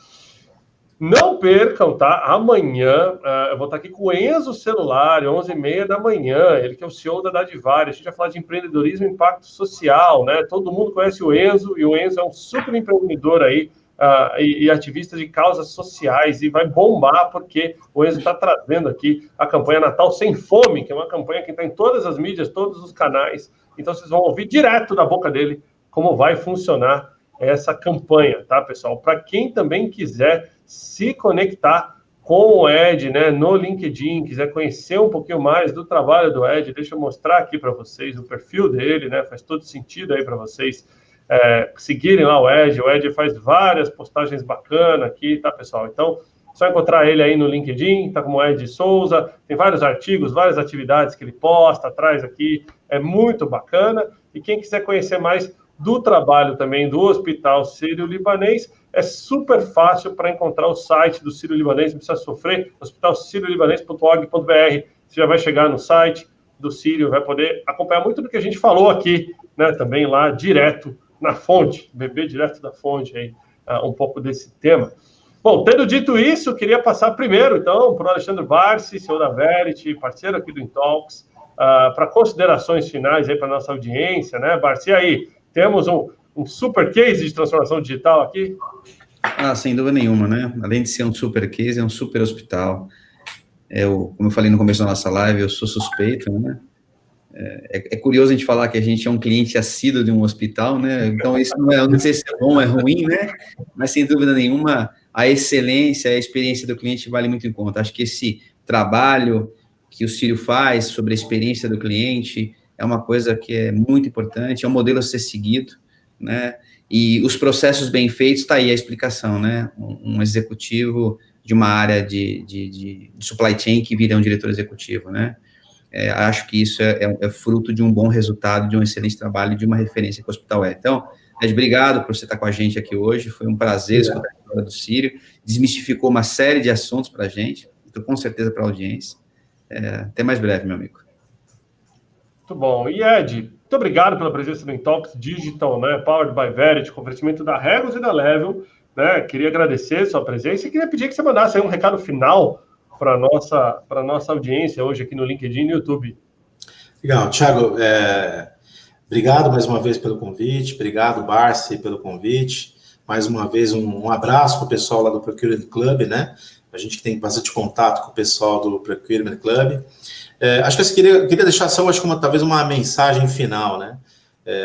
Não percam, tá? Amanhã eu vou estar aqui com o Enzo Celular, 11h30 da manhã, ele que é o CEO da Dadivari. A gente vai falar de empreendedorismo e impacto social, né? Todo mundo conhece o Enzo, e o Enzo é um super empreendedor aí e ativista de causas sociais, e vai bombar porque o Enzo está trazendo aqui a campanha Natal Sem Fome, que é uma campanha que está em todas as mídias, todos os canais. Então, vocês vão ouvir direto da boca dele como vai funcionar essa campanha, tá, pessoal? Para quem também quiser se conectar com o Ed, né, no LinkedIn, quiser conhecer um pouquinho mais do trabalho do Ed, deixa eu mostrar aqui para vocês o perfil dele, né, faz todo sentido aí para vocês seguirem lá o Ed faz várias postagens bacanas aqui, tá, pessoal? Então, só encontrar ele aí no LinkedIn, tá como Ed Souza, tem vários artigos, várias atividades que ele posta, traz aqui, é muito bacana, e quem quiser conhecer mais do trabalho também do Hospital Sírio-Libanês, é super fácil para encontrar o site do Sírio-Libanês, não precisa sofrer, hospitalsiriolibanês.org.br, você já vai chegar no site do Sírio, vai poder acompanhar muito do que a gente falou aqui, né, também lá direto na fonte, beber direto da fonte aí, um pouco desse tema. Bom, tendo dito isso, eu queria passar primeiro, então, para o Alexandre Barsi, CEO da Verity, parceiro aqui do Intalks, para considerações finais aí para a nossa audiência, né, Barsi, aí, temos um super case de transformação digital aqui? Sem dúvida nenhuma, né? Além de ser um super case, é um super hospital. Como eu falei no começo da nossa live, eu sou suspeito, né? É curioso a gente falar que a gente é um cliente assíduo de um hospital, né? Então, isso não sei se é bom, é ruim, né? Mas, sem dúvida nenhuma, a excelência, a experiência do cliente vale muito em conta. Acho que esse trabalho que o Sírio faz sobre a experiência do cliente é uma coisa que é muito importante, é um modelo a ser seguido, né? E os processos bem feitos, está aí a explicação, né? Um executivo de uma área de supply chain que vira um diretor executivo, né? Acho que isso é fruto de um bom resultado, de um excelente trabalho, de uma referência que o hospital é. Então, Ed, obrigado por você estar com a gente aqui hoje, foi um prazer escutar a história do Sírio, desmistificou uma série de assuntos para a gente, então, com certeza para a audiência. Até mais breve, meu amigo. Muito bom. E, Ed, muito obrigado pela presença no Intox Digital, né? Powered by Verity, com oferecimento da Regos e da Level, né? Queria agradecer a sua presença e queria pedir que você mandasse aí um recado final para a nossa audiência hoje aqui no LinkedIn e no YouTube. Legal, Thiago, obrigado mais uma vez pelo convite, obrigado, Barsi, pelo convite. Mais uma vez, um abraço para o pessoal lá do Procurement Club, né? A gente tem bastante contato com o pessoal do Procurement Club. Acho que eu queria deixar só, talvez uma mensagem final, né?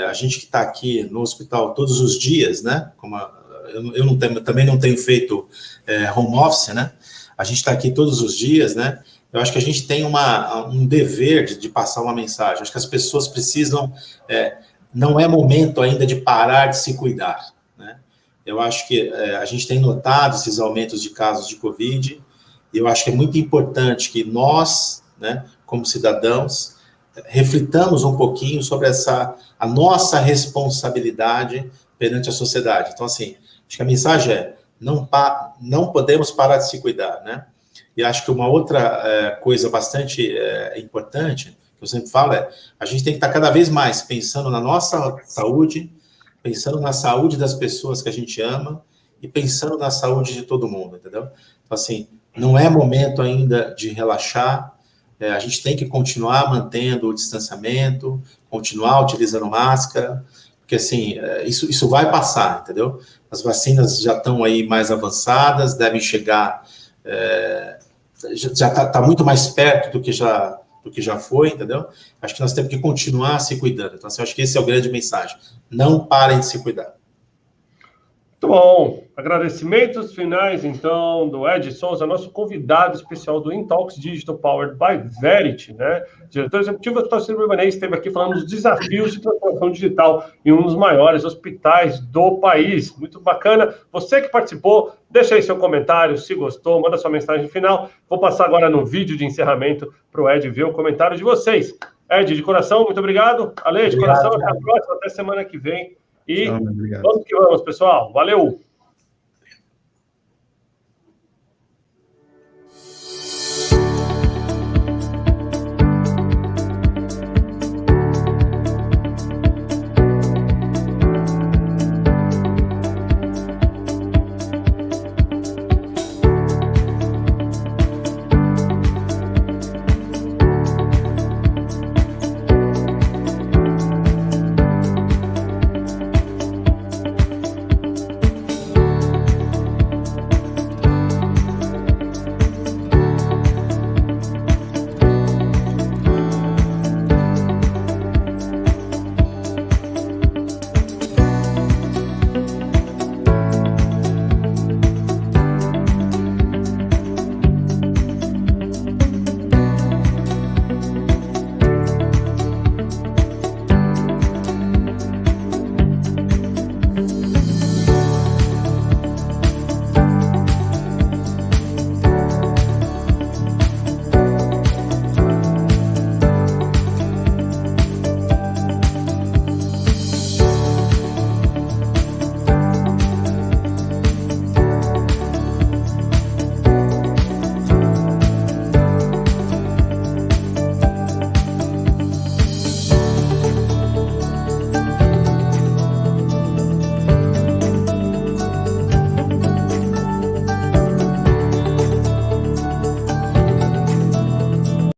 A gente que está aqui no hospital todos os dias, né? Também não tenho feito home office, né? A gente está aqui todos os dias, né? Eu acho que a gente tem um dever de passar uma mensagem. Acho que as pessoas precisam... não é momento ainda de parar de se cuidar, né? Eu acho que a gente tem notado esses aumentos de casos de Covid, e eu acho que é muito importante que nós, né, como cidadãos, reflitamos um pouquinho sobre a nossa responsabilidade perante a sociedade. Então, assim, acho que a mensagem não podemos parar de se cuidar, né? E acho que uma outra coisa bastante importante, que eu sempre falo, a gente tem que estar cada vez mais pensando na nossa saúde, pensando na saúde das pessoas que a gente ama e pensando na saúde de todo mundo, entendeu? Então, assim, não é momento ainda de relaxar, a gente tem que continuar mantendo o distanciamento, continuar utilizando máscara, porque, assim, isso vai passar, entendeu? As vacinas já estão aí mais avançadas, devem chegar, já está muito mais perto do que já foi, entendeu? Acho que nós temos que continuar se cuidando. Então, assim, eu acho que esse é o grande mensagem. Não parem de se cuidar. Muito bom. Agradecimentos finais, então, do Ed Souza, nosso convidado especial do Intalks Digital Powered by Verity, né? Diretor executivo do Hospital Sírio-Libanês, esteve aqui falando dos desafios de transformação digital em um dos maiores hospitais do país. Muito bacana. Você que participou, deixa aí seu comentário, se gostou, manda sua mensagem final. Vou passar agora no vídeo de encerramento para o Ed ver o comentário de vocês. Ed, de coração, muito obrigado. Ale, de coração, até a próxima, até semana que vem. E vamos que vamos, pessoal. Valeu!